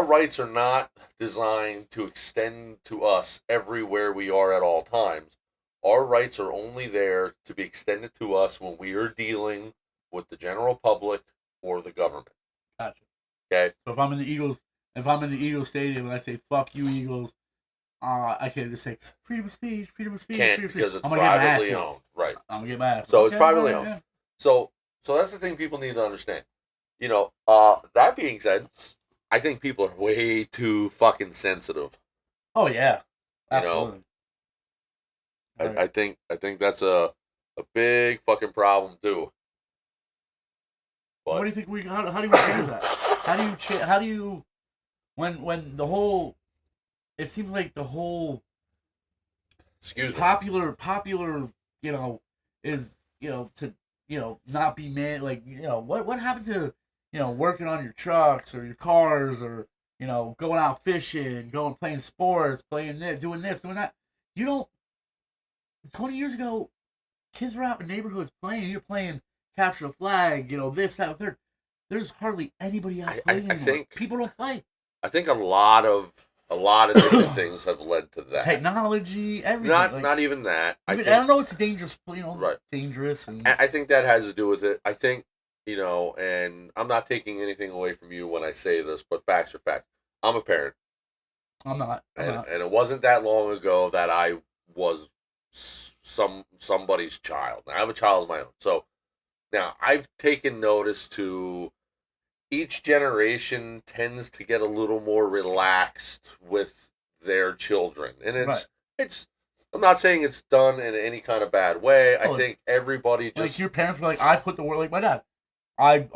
rights are not designed to extend to us everywhere we are at all times. Our rights are only there to be extended to us when we are dealing with the general public or the government. Gotcha. Okay. So if I'm in the Eagles stadium and I say "fuck you, Eagles," I can't just say freedom of speech, freedom of speech. Can't, freedom of speech. because it's privately owned. Right. I'm gonna get mad. So it's privately owned. Yeah. So that's the thing people need to understand. That being said, I think people are way too fucking sensitive. Oh yeah, absolutely. I think that's a big fucking problem too. But what do you think how do we change that? How do you when the whole it seems like the whole popular is to not be man what happened to working on your trucks or your cars or going out fishing, going playing sports, playing this, doing that. 20 years ago, kids were out in neighborhoods playing. You're playing capture the flag, this, that, third. There's hardly anybody out playing anymore. Think people don't play. I think a lot of different things have led to that. Technology, everything. Not even that. I don't know. It's dangerous. Right. Dangerous. And I think that has to do with it. I think and I'm not taking anything away from you when I say this, but facts are facts. I'm a parent. I'm not. And it wasn't that long ago that I was somebody's child. Now, I have a child of my own. So now I've taken notice to each generation tends to get a little more relaxed with their children. And it's I'm not saying it's done in any kind of bad way. I Oh, think everybody like just your parents were like, I put the work, like my dad. I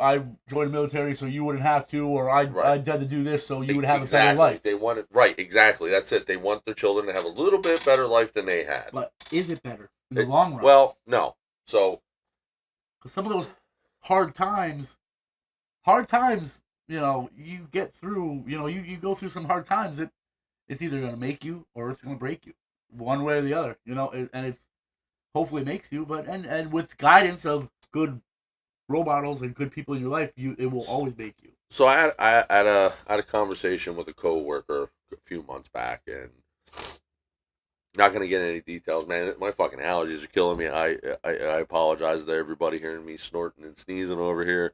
joined the military so you wouldn't have to, or I right. had to do this so you would have a better Exactly. life. They want it right. Exactly. That's it. They want their children to have a little bit better life than they had. But is it better in the It, long run? well, no. So Because some of those hard times, hard times, you get through. You go through some hard times. It's either gonna make you or it's gonna break you, one way or the other. And it's hopefully makes you. But and with guidance of good role models and good people in your life, it will always make you. so I had a conversation with a coworker a few months back, and not gonna get any details, man. My fucking allergies are killing me. I apologize to everybody hearing me snorting and sneezing over here.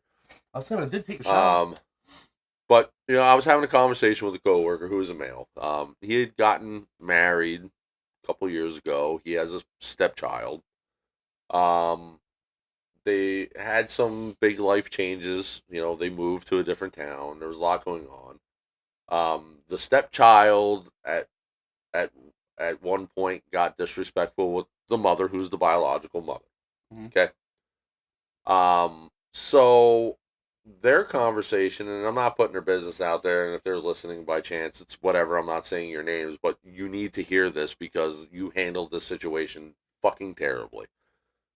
I said I did take a shower. Um, but I was having a conversation with a coworker who was a male. He had gotten married a couple years ago. He has a stepchild. Um, they had some big life changes. They moved to a different town. There was a lot going on. The stepchild at at one point got disrespectful with the mother, who's the biological mother. Mhm. Okay. So their conversation, and I'm not putting their business out there, and if they're listening by chance, it's whatever. I'm not saying your names, but you need to hear this because you handled this situation fucking terribly.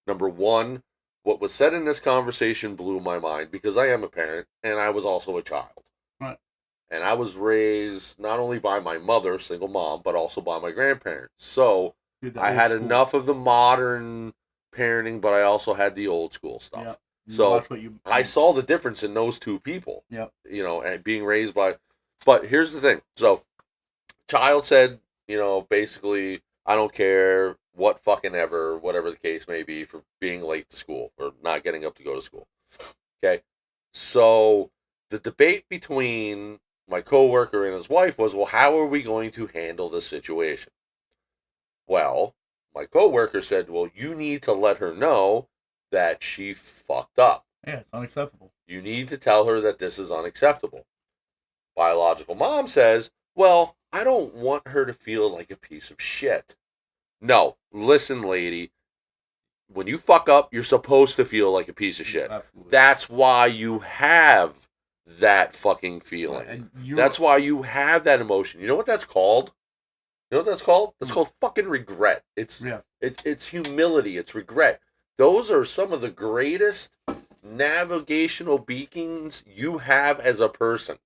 Number one, what was said in this conversation blew my mind because I am a parent and I was also a child. Right. And I was raised not only by my mother, single mom, but also by my grandparents. So Did the I old had school. enough of the modern parenting, but I also had the old school stuff. Yeah. You So watch what you. I saw the difference in those two people. Yep. And being raised by. But here's the thing. So, child said, basically, I don't care what fucking ever, whatever the case may be, for being late to school or not getting up to go to school. Okay. So the debate between my coworker and his wife was, well, how are we going to handle this situation? Well, my coworker said, well, you need to let her know that she fucked up. Yeah, it's unacceptable. You need to tell her that this is unacceptable. Biological mom says, well, I don't want her to feel like a piece of shit. No, listen, lady. When you fuck up, you're supposed to feel like a piece of shit. Absolutely. That's why you have that fucking feeling. And That's why you have that emotion. You know what that's called? You know what that's called? That's called fucking regret. It's humility. It's regret. Those are some of the greatest navigational beacons you have as a person.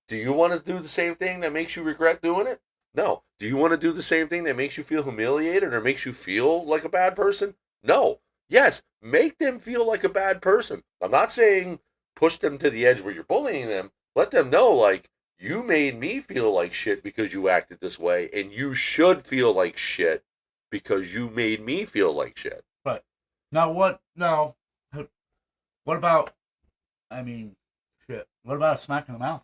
Do you want to do the same thing that makes you regret doing it? No. Do you want to do the same thing that makes you feel humiliated or makes you feel like a bad person? No. Yes, make them feel like a bad person. I'm not saying push them to the edge where you're bullying them. Let them know, like, you made me feel like shit because you acted this way, and you should feel like shit because you made me feel like shit. Right. Now what? Now, what about? I mean, shit. What about a smack in the mouth?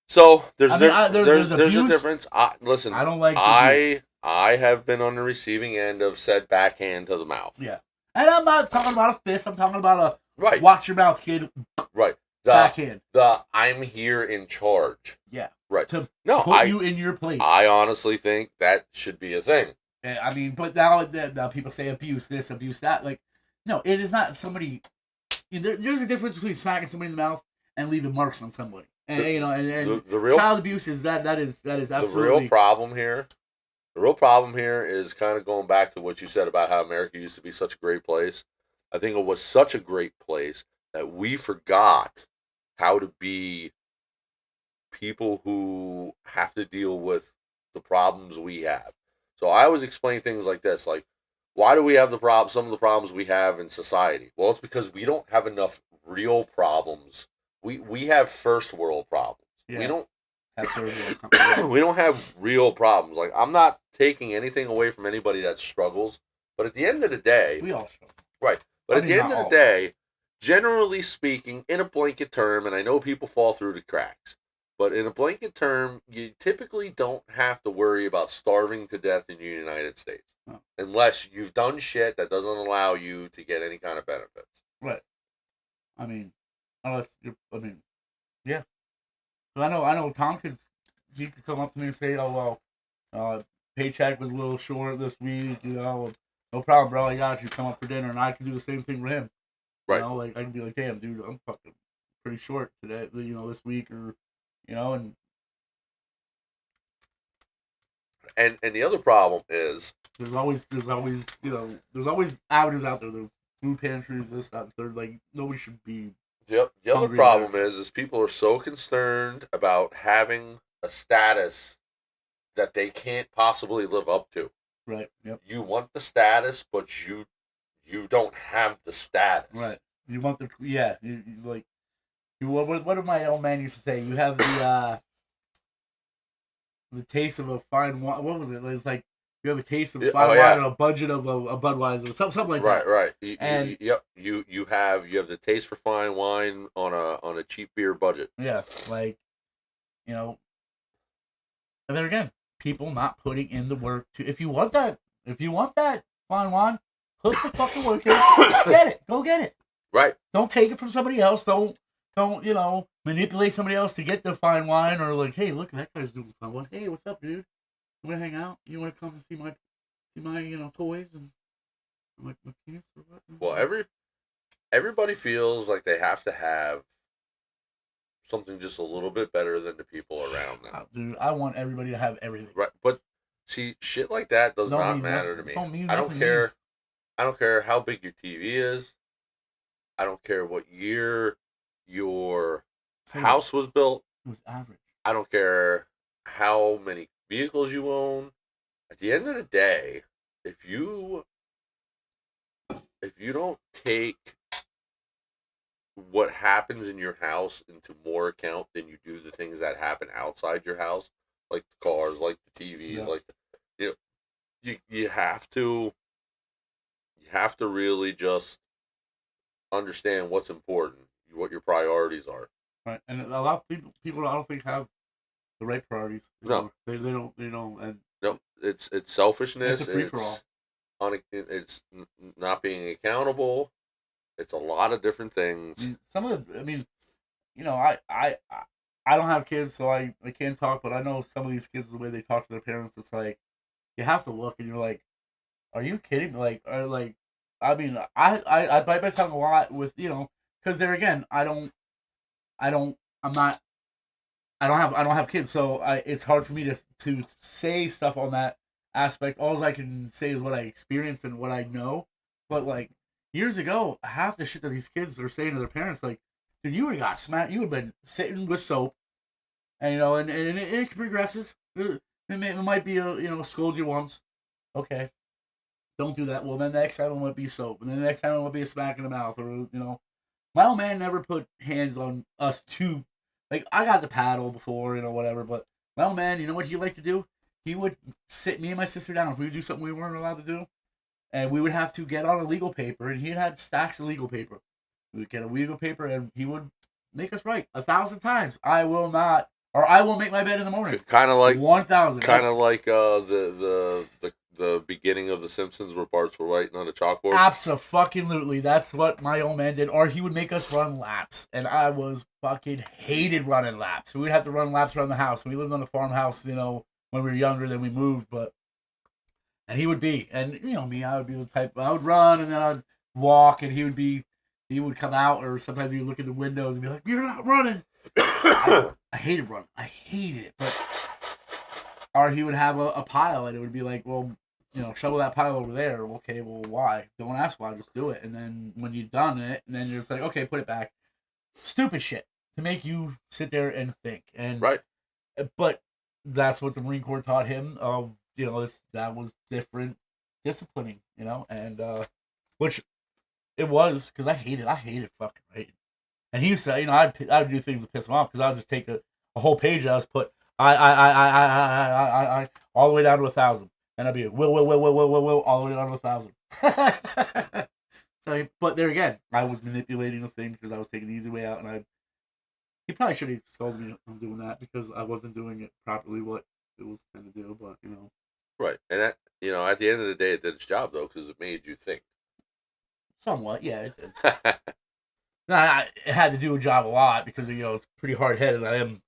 So there's there's a abuse. difference. Listen, I don't like. I have been on the receiving end of said backhand to the mouth. Yeah, and I'm not talking about a fist. I'm talking about a right. Watch your mouth, kid. Right. Backhand. I'm here in charge. Yeah. Right. To put you in your place. I honestly think that should be a thing. And, I mean, but now people say abuse this, abuse that. Like, no, it is not somebody. There's a difference between smacking somebody in the mouth and leaving marks on somebody. And the real child abuse is that is absolutely the real problem here. The real problem here is kind of going back to what you said about how America used to be such a great place. I think it was such a great place that we forgot how to be people who have to deal with the problems we have. So I always explain things like this, like, why do we have some of the problems we have in society? Well, it's because we don't have enough real problems. We have first world problems. Yeah. We don't have third world. We don't have real problems. Like, I'm not taking anything away from anybody that struggles, but at the end of the day, we all struggle. Right. But at the end of the day, generally speaking, in a blanket term, and I know people fall through the cracks, but in a blanket term, you typically don't have to worry about starving to death in the United States. No. Unless you've done shit that doesn't allow you to get any kind of benefits. Right. I mean, yeah. But I know Tompkins, he could come up to me and say, oh, well, paycheck was a little short this week, no problem, bro. I got you. Come up for dinner, and I can do the same thing for him. Right. Like I can be like, damn, dude, I'm fucking pretty short today, this week, or and And the other problem is there's always there's always avenues out there. There's food pantries, this, that, and third. Like nobody should be. the other problem is people are so concerned about having a status that they can't possibly live up to. Right. Yep. You want the status, but you don't have the status. Right. You want the You like. What did my old man used to say? You have the taste of a fine wine. What was it? It was like you have a taste of fine wine and a budget of a Budweiser, something like that. Right. You have the taste for fine wine on a cheap beer budget. Yeah, like and then again, people not putting in the work to. If you want that fine wine, put the fucking work in. Get it. Go get it. Right. Don't take it from somebody else. Don't manipulate somebody else to get the fine wine, or like, hey, look, that guy's doing fine wine. Hey, what's up, dude? You want to hang out? You want to come and see my toys and my penis or what? Well, everybody feels like they have to have something just a little bit better than the people around them. Dude, I want everybody to have everything. Right, but see, shit like that does not matter to me. I don't care. I don't care how big your TV is. I don't care what year your house was built. It was average. I don't care how many vehicles you own. At the end of the day, if you don't take what happens in your house into more account than you do the things that happen outside your house, like the cars, like the TVs, like you have to really just understand what's important, what your priorities are. Right, and a lot of people I don't think have the right priorities. No, they don't. And no, it's selfishness. It's a free for all. It's not being accountable. It's a lot of different things. I don't have kids, so I can't talk, but I know some of these kids, the way they talk to their parents, it's like you have to look and you're like, are you kidding me? I bite my tongue a lot with because there again, I don't have kids, so it's hard for me to say stuff on that aspect. All I can say is what I experienced and what I know. But like years ago, half the shit that these kids are saying to their parents, like, dude, you would have got smacked. You would have been sitting with soap, and and it progresses. It might be scold you once, okay. Don't do that. Well, then the next time it might be soap, and then the next time it might be a smack in the mouth, or my old man never put hands on us too. Like I got the paddle before, whatever. But my old man, you know what he liked to do? He would sit me and my sister down if we would do something we weren't allowed to do, and we would have to get on a legal paper, and he had stacks of legal paper. We would get a legal paper, and he would make us write 1,000 times. I will not, or I will make my bed in the morning. Kind of like 1,000. Kind of like the beginning of The Simpsons where Bart's were writing on a chalkboard. Absolutely, that's what my old man did. Or he would make us run laps, and I was fucking hated running laps. We'd have to run laps around the house. We lived on a farmhouse, when we were younger. Then we moved, and he would be, and me, I would be the type. I would run, and then I'd walk, and he would come out, or sometimes he would look at the windows and be like, "You're not running." I hated running. I hated it, or he would have a pile, and it would be like, well, shovel that pile over there. Okay, well, why? Don't ask why, just do it. And then when you've done it, and then you're just like, okay, put it back. Stupid shit to make you sit there and think. And right. But that's what the Marine Corps taught him. That was different disciplining, and which it was, because I hated fucking writing. And he used to, I'd do things to piss him off, because I would just take a whole page, I was put I all the way down to 1,000. And I'd be will, all the way down to 1,000. So, but there again, I was manipulating the thing because I was taking the easy way out, and he probably should have scolded me on doing that because I wasn't doing it properly what it was trying to do, but Right, and that, at the end of the day, it did its job though, because it made you think. Somewhat, yeah, it did. It had to do a job a lot because it's pretty hard headed. I am,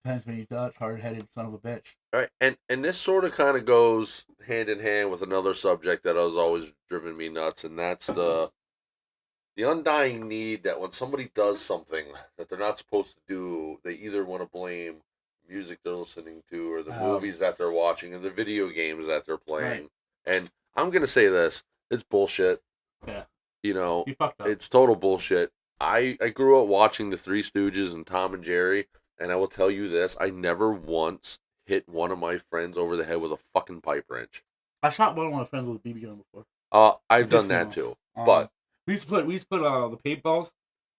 Depends when you Dutch, hard-headed son of a bitch. All right, and this sort of kind of goes hand in hand with another subject that has always driven me nuts, and that's the undying need that when somebody does something that they're not supposed to do, they either want to blame music they're listening to or the movies that they're watching or the video games that they're playing. Right. And I'm gonna say this: it's bullshit. Yeah. You know, You fucked up. it's total bullshit. I grew up watching the Three Stooges and Tom and Jerry, and I will tell you this: I never once hit one of my friends over the head with a fucking pipe wrench. I shot one of my friends with a BB gun before. I've done that too, but we used to put the paintballs.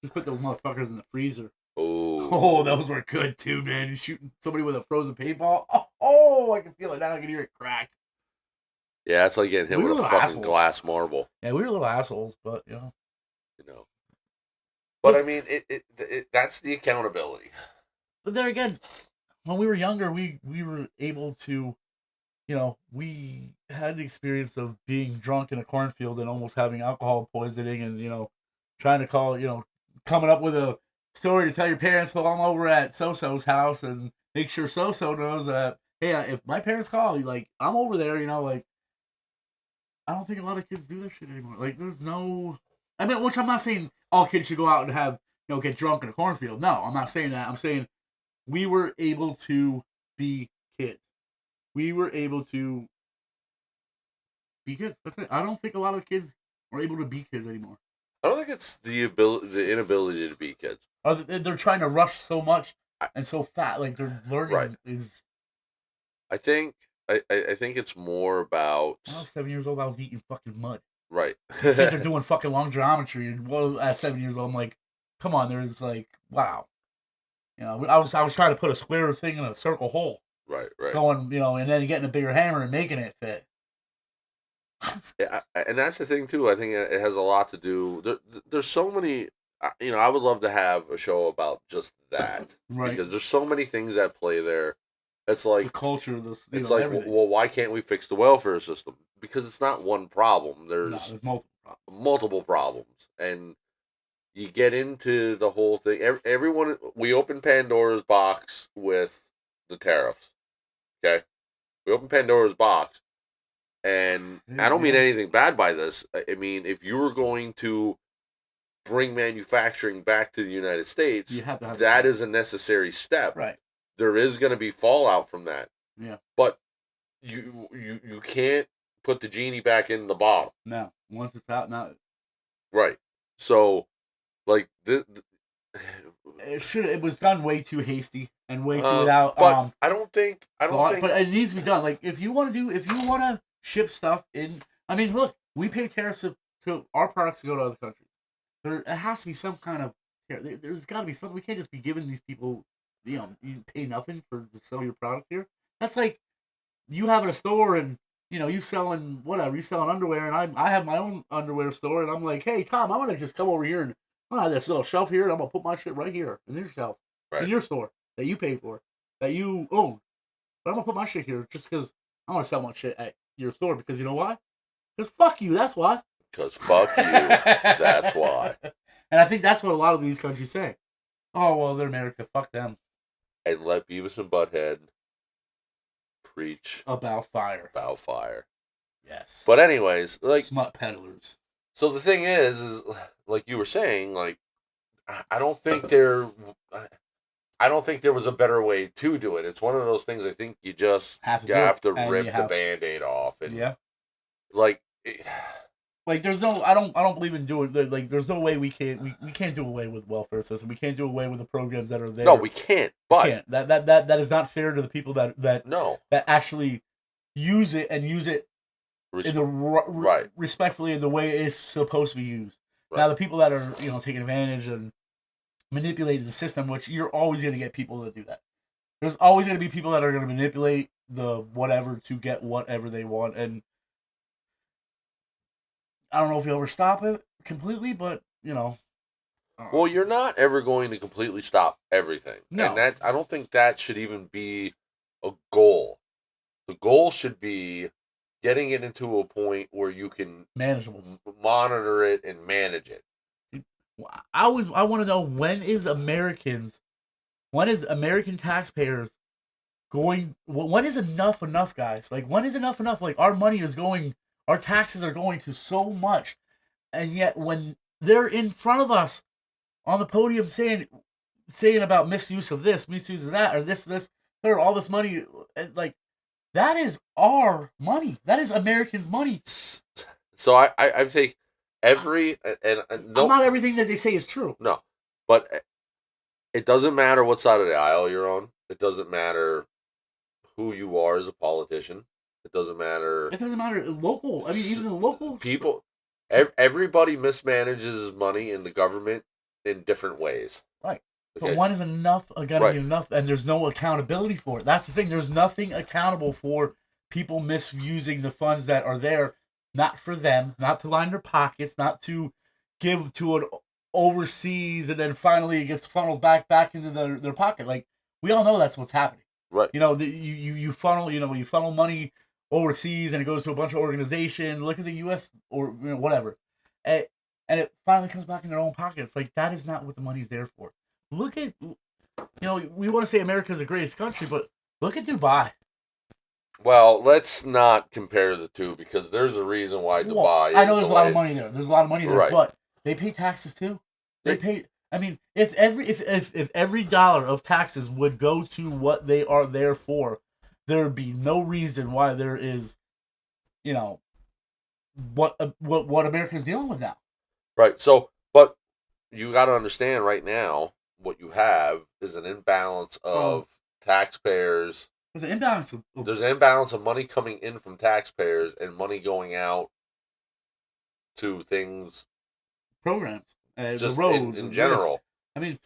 Just put those motherfuckers in the freezer. Oh, those were good too, man. You're shooting somebody with a frozen paintball. Oh, I can feel it now. I can hear it crack. Yeah, it's like getting hit with a fucking assholes. glass marble. Yeah, we were little assholes, but you know. But I mean, it that's the accountability. But there again, when we were younger, we were able to, we had the experience of being drunk in a cornfield and almost having alcohol poisoning, and trying to call, coming up with a story to tell your parents, well, I'm over at so-so's house, and make sure so-so knows that, hey, if my parents call, like, I'm over there, like, I don't think a lot of kids do that shit anymore. Like, there's no, which I'm not saying all kids should go out and have, get drunk in a cornfield. No, I'm not saying that. I'm saying we were able to be kids. We were able to be kids. That's it. I don't think a lot of kids are able to be kids anymore. I don't think it's the inability to be kids. They're trying to rush so much and so fast. Like their learning is. I think it's more about. When I was 7 years old, I was eating fucking mud. Right. These kids are doing fucking long geometry, and at 7 years old, I'm like, come on, there's like, wow. I was trying to put a square thing in a circle hole. Right. Going, and then getting a bigger hammer and making it fit. Yeah, and that's the thing too. I think it has a lot to do. There's so many. I would love to have a show about just that, right? Because there's so many things at play there. It's like the culture. It's like, well, why can't we fix the welfare system? Because it's not one problem. There's multiple problems, and you get into the whole thing. Everyone, we open Pandora's box with the tariffs. Okay, we open Pandora's box, and I don't mean anything bad by this. I mean, if you were going to bring manufacturing back to the United States, you have to have that is a necessary step. Right. There is going to be fallout from that. Yeah. But you can't put the genie back in the bottle. No. Once it's out, now. Right. So, like it was done way too hasty and way too without. But I don't think. But it needs to be done. Like if you want to ship stuff in. I mean, look, we pay tariffs to our products to go to other countries. There has to be some kind of. There's got to be something. We can't just be giving these people. You pay nothing to sell your product here. That's like you having a store and you selling whatever. You selling underwear, and I have my own underwear store, and I'm like, hey Tom, I'm gonna just come over here and I have this little shelf here, and I'm gonna put my shit right here in your shelf, in your store that you pay for, that you own. But I'm gonna put my shit here just because I want to sell my shit at your store because you know why? Because fuck you. That's why. Because fuck you. That's why. And I think that's what a lot of these countries say. Oh well, they're America. Fuck them. And let Beavis and Butthead preach about fire. Yes. But anyways, like smut peddlers. So the thing is like you were saying, like I don't think there was a better way to do it. It's one of those things. I think you just have to rip the Band-Aid off, and like there's no, I don't believe in doing, like there's no way we can't do away with welfare system. We can't do away with the programs that are there. No, we can't. But we can't. That is not fair to the people that actually use it and use it in the respectfully in the way it's supposed to be used. Right. Now the people that are taking advantage and manipulating the system, which you're always going to get people that do that. There's always going to be people that are going to manipulate the whatever to get whatever they want, and I don't know if you'll ever stop it completely, but Well, you're not ever going to completely stop everything. No. And I don't think that should even be a goal. The goal should be getting it into a point where you can monitor it and manage it. I want to know, when is Americans When is American taxpayers going? When is enough, guys? Like when is enough? Like our money is going, our taxes are going to so much, and yet when they're in front of us on the podium saying about misuse of this, misuse of that, or this, or all this money, like that is our money. That is Americans' money. So I take every no, Not everything that they say is true. no, but it doesn't matter what side of the aisle you're on. It doesn't matter who you are as a politician. It doesn't matter. It doesn't matter local. I mean, even the local people. Everybody mismanages money in the government in different ways. Right. Okay? But one is enough, gotta Right. be enough, and there's no accountability for it. That's the thing. There's nothing accountable for people misusing the funds that are there, not for them, not to line their pockets, not to give to an overseas, and then finally it gets funneled back into their pocket. Like we all know that's what's happening. Right. You know, you funnel you funnel money overseas, and it goes to a bunch of organizations. Look at the U.S. or whatever, and it finally comes back in their own pockets. Like that is not what the money's there for. Look at, we want to say America is the greatest country, but look at Dubai. Well, let's not compare the two because there's a reason why Dubai. Well, I know is there's the a lot way- of money there. There's a lot of money there, Right. but they pay taxes too. They They- pay. I mean, if every dollar of taxes would go to what they are there for, there would be no reason why there is, what America's dealing with now. Right. So, but you got to understand right now what you have is an imbalance of taxpayers. There's an imbalance. There's an imbalance of money coming in from taxpayers and money going out to things Programs, just the roads in and this. general. I mean,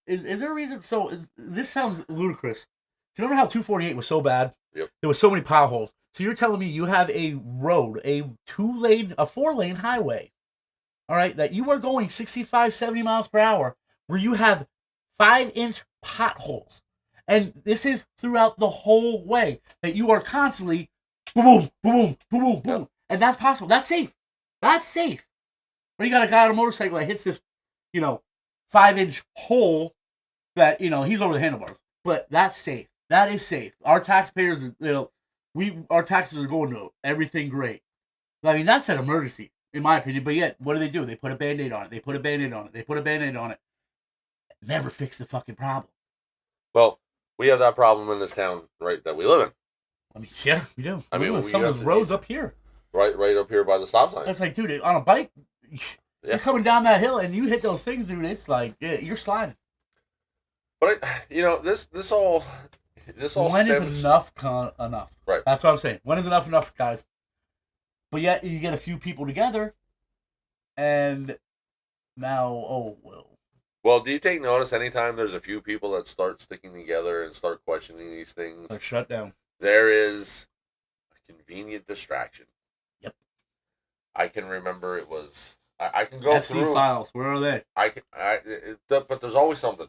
is there a reason? So this sounds ludicrous. Do you remember how 248 was so bad? Yep. There was so many potholes. So you're telling me you have a road, a 4-lane highway, all right, that you are going 65, 70 miles per hour, where you have 5-inch potholes. And this is throughout the whole way that you are constantly boom, boom, boom, boom, boom, boom. Yep. And that's possible. That's safe. That's safe. Or you got a guy on a motorcycle that hits this, 5-inch hole that, he's over the handlebars. But that's safe. That is safe. Our taxpayers, our taxes are going to everything great. I mean, that's an emergency, in my opinion. But yet, what do? They put a Band-Aid on it. They put a Band-Aid on it. They put a Band-Aid on it. Never fix the fucking problem. Well, we have that problem in this town, right, that we live in. I mean, yeah, we do. I mean, some of those roads up here. Right up here by the stop sign. It's like, dude, on a bike, you're coming down that hill and you hit those things, dude. It's like you're sliding. But this all When stems. is enough enough? Right. That's what I'm saying. When is enough, guys? But yet you get a few people together, and now, Well, do you take notice anytime there's a few people that start sticking together and start questioning these things? they're shut down. There is a convenient distraction. Yep. I can remember it was. I can go FC through. files. Where are they? But there's always something.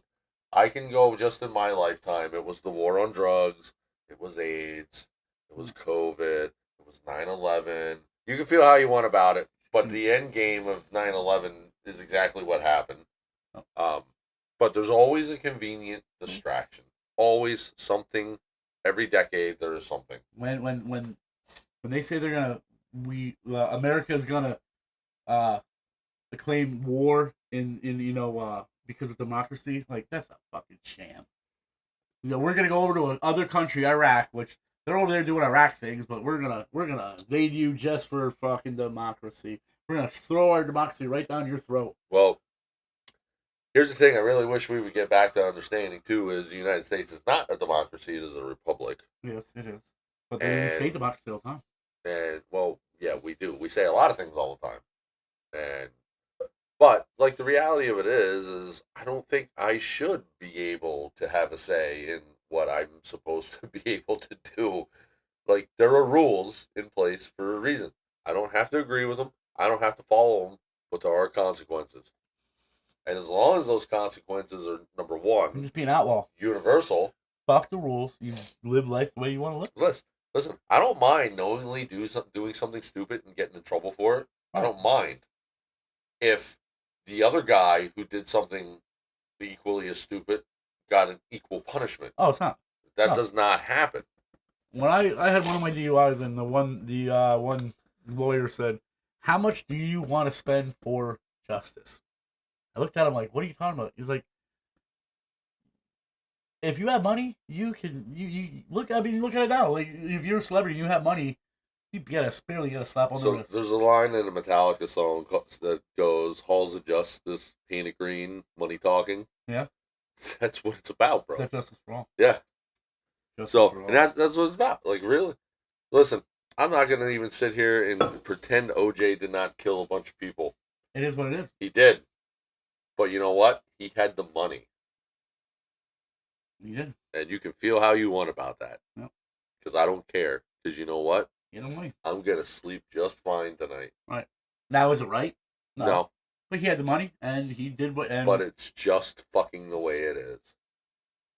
I can go just in my lifetime. It was the war on drugs. It was AIDS. It was COVID. It was 9/11. You can feel how you want about it, but the end game of 9/11 is exactly what happened. But there's always a convenient distraction. Always something. Every decade there is something. When they say they're gonna America's gonna claim war in because of democracy, like that's a fucking sham. We're gonna go over to another country, Iraq, which they're over there doing Iraq things, but we're gonna invade you just for fucking democracy. We're gonna throw our democracy right down your throat. Well, here's the thing I really wish we would get back to understanding, too, is the United States is not a democracy, it is a republic. Yes, it is. But they say democracy all the time. And, well, yeah, we do. We say a lot of things all the time. But, like, the reality of it is I don't think I should be able to have a say in what I'm supposed to be able to do. Like, there are rules in place for a reason. I don't have to agree with them. I don't have to follow them, but there are consequences. And as long as those consequences are, number You one, just be an outlaw. universal. Fuck the rules. You live life the way you want to live. Listen, I don't mind knowingly doing something stupid and getting in trouble for it. I don't mind. If the other guy who did something equally as stupid got an equal punishment. Oh, it's not. That No. does not happen. When I had one of my DUIs, and one lawyer said, "How much do you want to spend for justice?" I looked at him like, "What are you talking about?" He's like, "If you have money, you can you look. I mean, look at it now. Like, if you're a celebrity, and you have money, you get a slap on the So wrist." there's a line in a Metallica song that goes, "Halls of Justice, painted green, money talking." Yeah, That's what it's about, bro. except justice for all. Yeah. Justice So, for and all. that's what it's about. Like, really? Listen, I'm not going to even sit here and pretend OJ did not kill a bunch of people. It is what it is. He did. But you know what? He had the money. You did. And you can feel how you want about that. Yep. Because I don't care. Because you know what? You don't money. I'm going to sleep just fine tonight. Right. Now, is it right? No. But he had the money, and he did what. And But it's just fucking the way it is.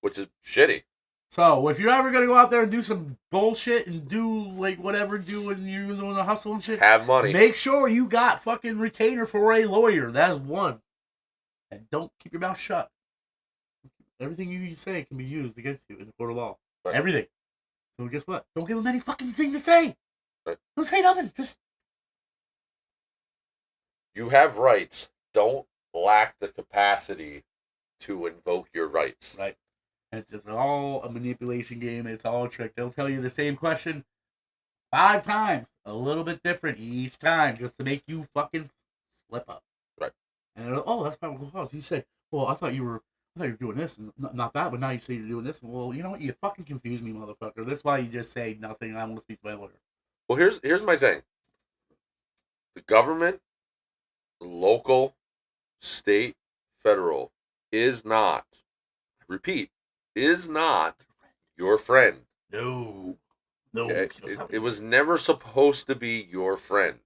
Which is shitty. so, if you're ever gonna go out there and do some bullshit and do like whatever, do when you're doing the hustle and shit, Have money. make sure you got fucking retainer for a lawyer. That's one. And don't keep your mouth shut. Everything you say can be used against you in the court of law. Right. Everything. So guess what? Don't give them any fucking thing to say. Right. Don't say nothing. Just You have rights. Don't lack the capacity to invoke your rights. right. And it's just all a manipulation game. It's all a trick. They'll tell you the same question 5 times, a little bit different each time, just to make you fucking slip up. Right. And oh, that's probable cause. You say, well, I thought you were doing this and not that, but now you say you're doing this. Well, you know what? You fucking confuse me, motherfucker. That's why you just say nothing. I want to speak to my lawyer. Well, here's my thing. The government, local, state, federal, is not, repeat, is not your friend. No. Okay? It was never supposed to be your friend.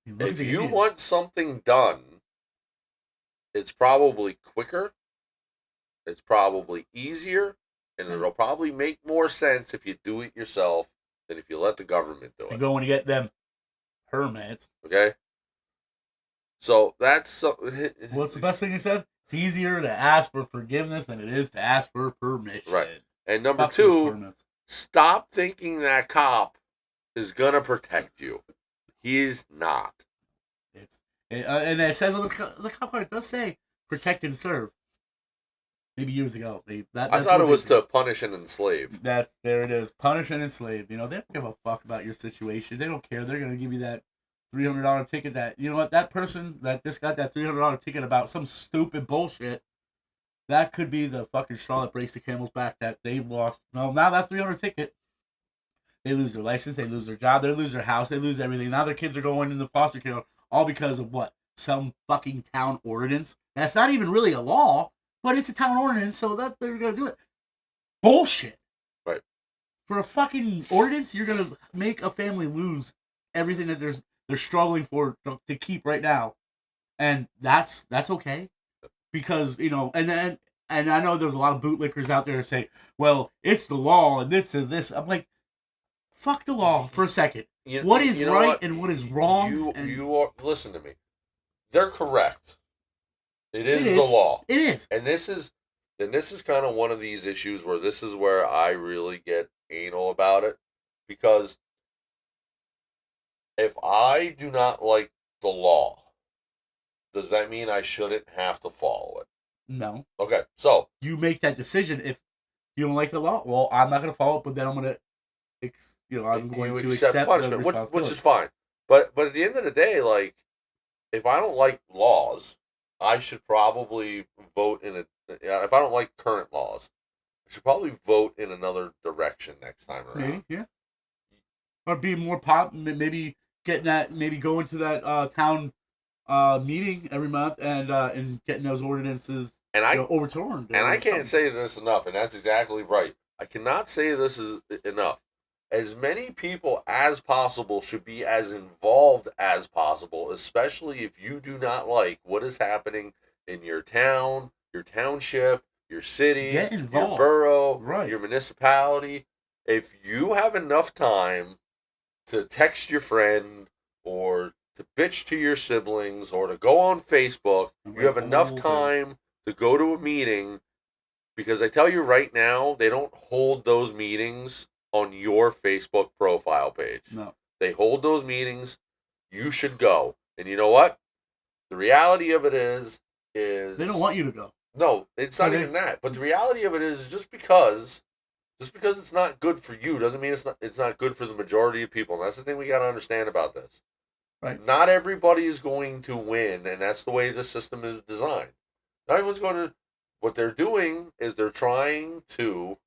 If you want something done, it's probably quicker, it's probably easier, and it'll probably make more sense if you do it yourself than if you let the government do You're it. going to get them permits. Okay? So that's What's the best thing you said? It's easier to ask for forgiveness than it is to ask for permission. Right. And number Fuck those 2, permits. stop thinking that cop is gonna protect you. He's not. And it says on the cop card, it does say protect and serve. Maybe years ago. I thought it was to punish and enslave. There it is. Punish and enslave. You know, they don't give a fuck about your situation. They don't care. They're gonna give you that $300 ticket that, you know what, that person that just got that $300 ticket about some stupid bullshit, that could be the fucking straw that breaks the camel's back that they lost. No, now that $300 ticket, they lose their license, they lose their job, they lose their house, they lose everything. Now their kids are going into foster care, all because of what? Some fucking town ordinance. That's not even really a law, but it's a town ordinance, so that they're gonna do it. Bullshit. Right. For a fucking ordinance, you're gonna make a family lose everything that they're struggling for to keep right now, and that's okay, because you know, and I know there's a lot of bootlickers out there that say, well, it's the law and this is this. I'm like, fuck the law for a second. What is right and what is wrong? You are, listen to me. They're correct. It is the law. It is. And this is kind of one of these issues where this is where I really get anal about it, because if I do not like the law, does that mean I shouldn't have to follow it? No. Okay, so you make that decision. If you don't like the law, well, I'm not going to follow it, but then I'm going to, I'm going to accept punishment, which is fine. But at the end of the day, like, if I don't like laws, I should probably vote in a. If I don't like current laws, I should probably vote in another direction next time around. Maybe, yeah. Or be more maybe getting that, maybe going to that town meeting every month and getting those ordinances overturned. And I can't say this enough, and that's exactly right. I cannot say this is enough. As many people as possible should be as involved as possible, especially if you do not like what is happening in your town, your township, your city, your borough, right, your municipality. If you have enough time to text your friend or to bitch to your siblings or to go on Facebook, you have enough time to go to a meeting Because I tell you right now, they don't hold those meetings on your Facebook profile page. No. They hold those meetings. You should go. And you know what? The reality of it is They don't want you to go. no, it's not even that. But the reality of it is just because it's not good for you doesn't mean it's not good for the majority of people. And that's the thing we got to understand about this. Right. Not everybody is going to win, and that's the way the system is designed. Not everyone's going to. What they're doing is they're trying to,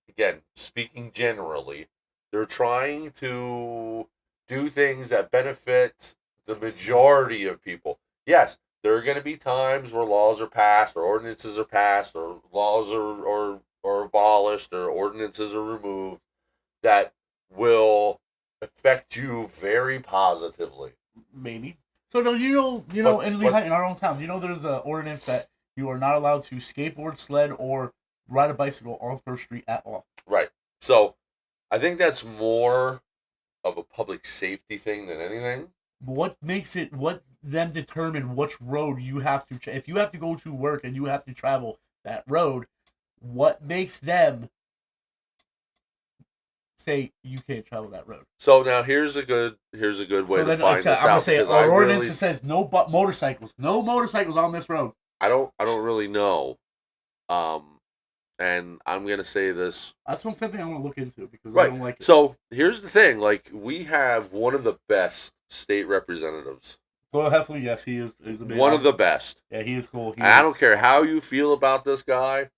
again, speaking generally, they're trying to do things that benefit the majority of people. Yes, there are going to be times where laws are passed, or ordinances are passed, or laws are abolished, or ordinances are removed that will affect you very positively. Maybe. So no, in Lehigh, in our own town, there's an ordinance that you are not allowed to skateboard, sled, or ride a bicycle on First Street at all. Right. So I think that's more of a public safety thing than anything. What them determine which road you have to, if you have to go to work and you have to travel that road, what makes them say you can't travel that road? So now here's a good way to find this out. I'm gonna say because our ordinance says no motorcycles on this road. I don't really know, and I'm gonna say this. That's something I want to look into because Right. I don't like it. So here's the thing: like we have one of the best state representatives. Well, Heffley, yes, he is the one of the best. Yeah, he is cool. I don't care how you feel about this guy.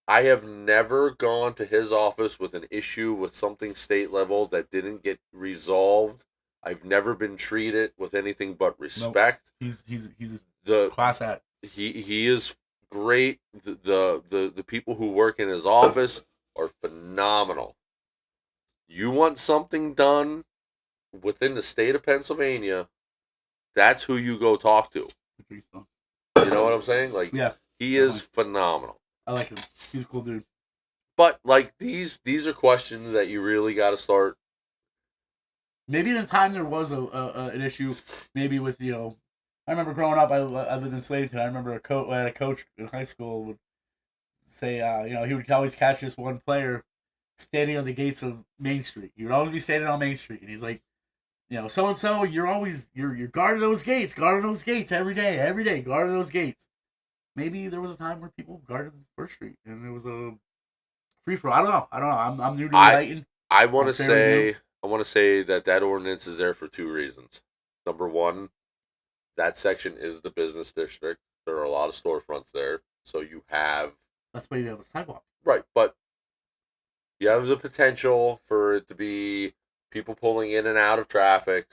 I have never gone to his office with an issue with something state level that didn't get resolved. I've never been treated with anything but respect. Nope. He's the class act. He is great. The people who work in his office are phenomenal. You want something done within the state of Pennsylvania, that's who you go talk to. You know what I'm saying? Like, yeah, he is phenomenal. I like him. He's a cool dude. But like these are questions that you really got to start. Maybe in the time there was an issue, maybe with I remember growing up. I lived in Slaton. I remember a coach in high school would say, he would always catch this one player standing on the gates of Main Street. He would always be standing on Main Street, and he's like, so and so, you're guarding those gates every day, guarding those gates. Maybe there was a time where people guarded First Street, and it was a free for all. I don't know. I'm new to Lighton. I want to say that ordinance is there for two reasons. Number one, that section is the business district. There are a lot of storefronts there, so you have. That's why you have a sidewalk. Right, but you have the potential for it to be people pulling in and out of traffic,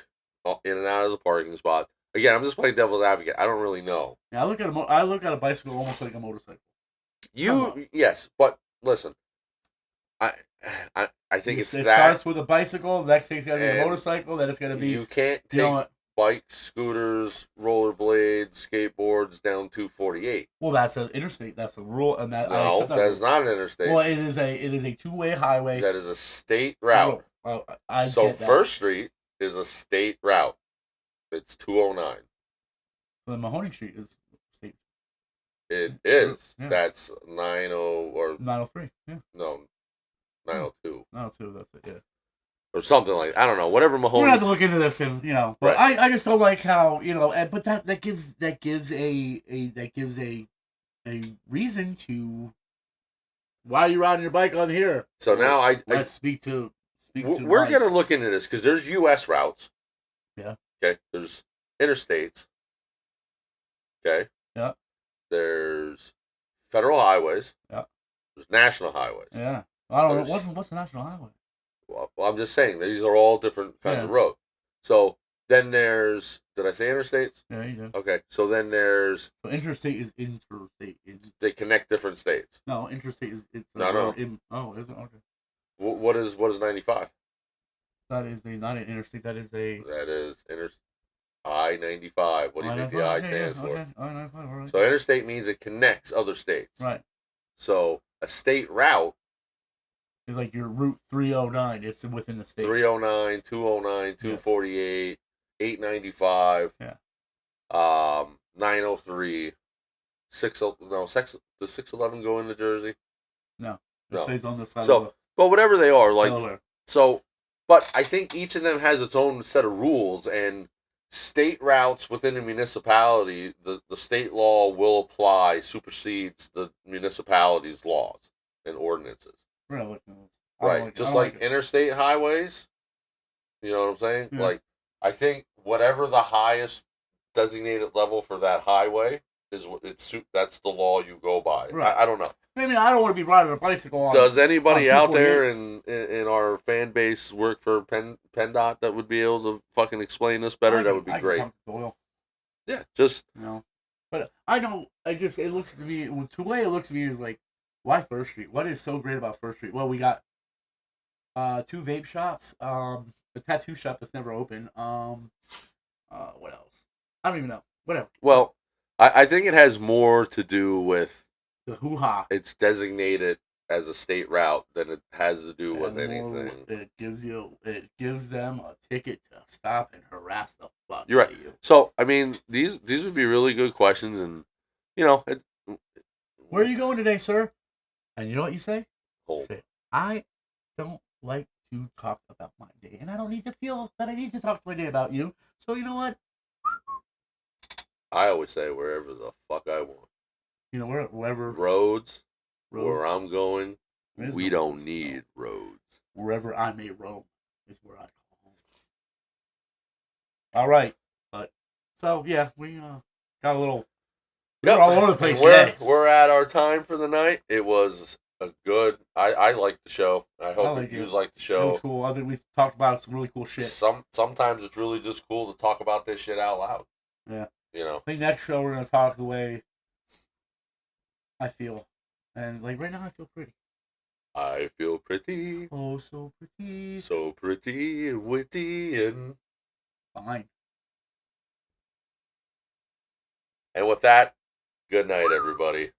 in and out of the parking spot. Again, I'm just playing devil's advocate. I don't really know. Yeah, I look at a bicycle almost like a motorcycle. Yes, but listen, I think it starts with a bicycle. The next thing's gonna be a motorcycle. Then it's gonna be. You can't take bikes, scooters, rollerblades, skateboards down 248. Well, that's an interstate. That's a rule, and that no, that's not an interstate. Well, it is a two-way highway. That is a state route. So First Street is a state route. It's 209. Then Mahoning Street is state. It is. Yeah. That's 90 or 903. Yeah. No, 902. 902. That's it. Yeah. Or something like I don't know. Whatever Mahoning. We're gonna have to look into this, and but right. I just don't like how but that gives a reason to. Why are you riding your bike on here? So now let's speak to. We're gonna look into this because there's U.S. routes. Yeah. Okay. There's interstates. Okay. Yeah. There's federal highways. Yeah. There's national highways. Yeah. I don't know what's the national highway. Well, I'm just saying these are all different kinds of roads. So then there's. Did I say interstates? Yeah, you did. Okay. So then there's. So interstate is interstate. They connect different states. No, interstate is. It's no. Is it okay? What is 95? That is not an interstate. That is I-95. What do you think the I stands for? Okay. I-95, all right. So interstate means it connects other states. Right. So a state route is like your Route 309. It's within the state. 309, 209, 248, 895. Yeah. 903, Does 611 go into Jersey? No. It No. stays on the side of So, but whatever they are, like, Delaware. so, but I think each of them has its own set of rules, and state routes within a municipality, the state law will apply, supersedes the municipality's laws and ordinances. We're not looking at this. I don't Right. like it. I Just don't like like it. interstate highways, you know what I'm saying? Yeah. Like, I think whatever the highest designated level for that highway is, that's the law you go by. Right. I don't know. I mean, I don't want to be riding a bicycle on. Does anybody on out there 248? in our fan base work for PennDOT that would be able to fucking explain this better? That would be great. Talk to Doyle, Yeah, just you know. But I don't. It looks to me. The way it looks to me is like, why First Street? What is so great about First Street? Well, we got 2 vape shops. The tattoo shop that's never open. What else? I don't even know. Whatever. well, I think it has more to do with The hoo-ha. it's designated as a state route than it has to do with And more, anything. it gives them a ticket to stop and harass the fuck You're out right. of you. So I mean, these would be really good questions, and you know, Where are you going today, sir? And you know what you say? Hold. Say, I don't like to talk about my day, and I don't need to feel that I need to talk to my day about you. So you know what? I always say wherever the fuck I want. You know, wherever Roads, roads, where I'm going, there is we no don't roads, need roads. wherever I may roam is where I call home. All right, but so yeah, we got a little. Yep. We're all over the place And today. we're at our time for the night. It was a good. I liked the show. I hope like you it. like the It show. was cool. I think we talked about some really cool shit. Sometimes it's really just cool to talk about this shit out loud. Yeah. You know. I think next show we're gonna talk the way I feel, and like right now I feel pretty. I feel pretty, Oh, so pretty. so pretty and witty, and Fine. with that, good night, everybody.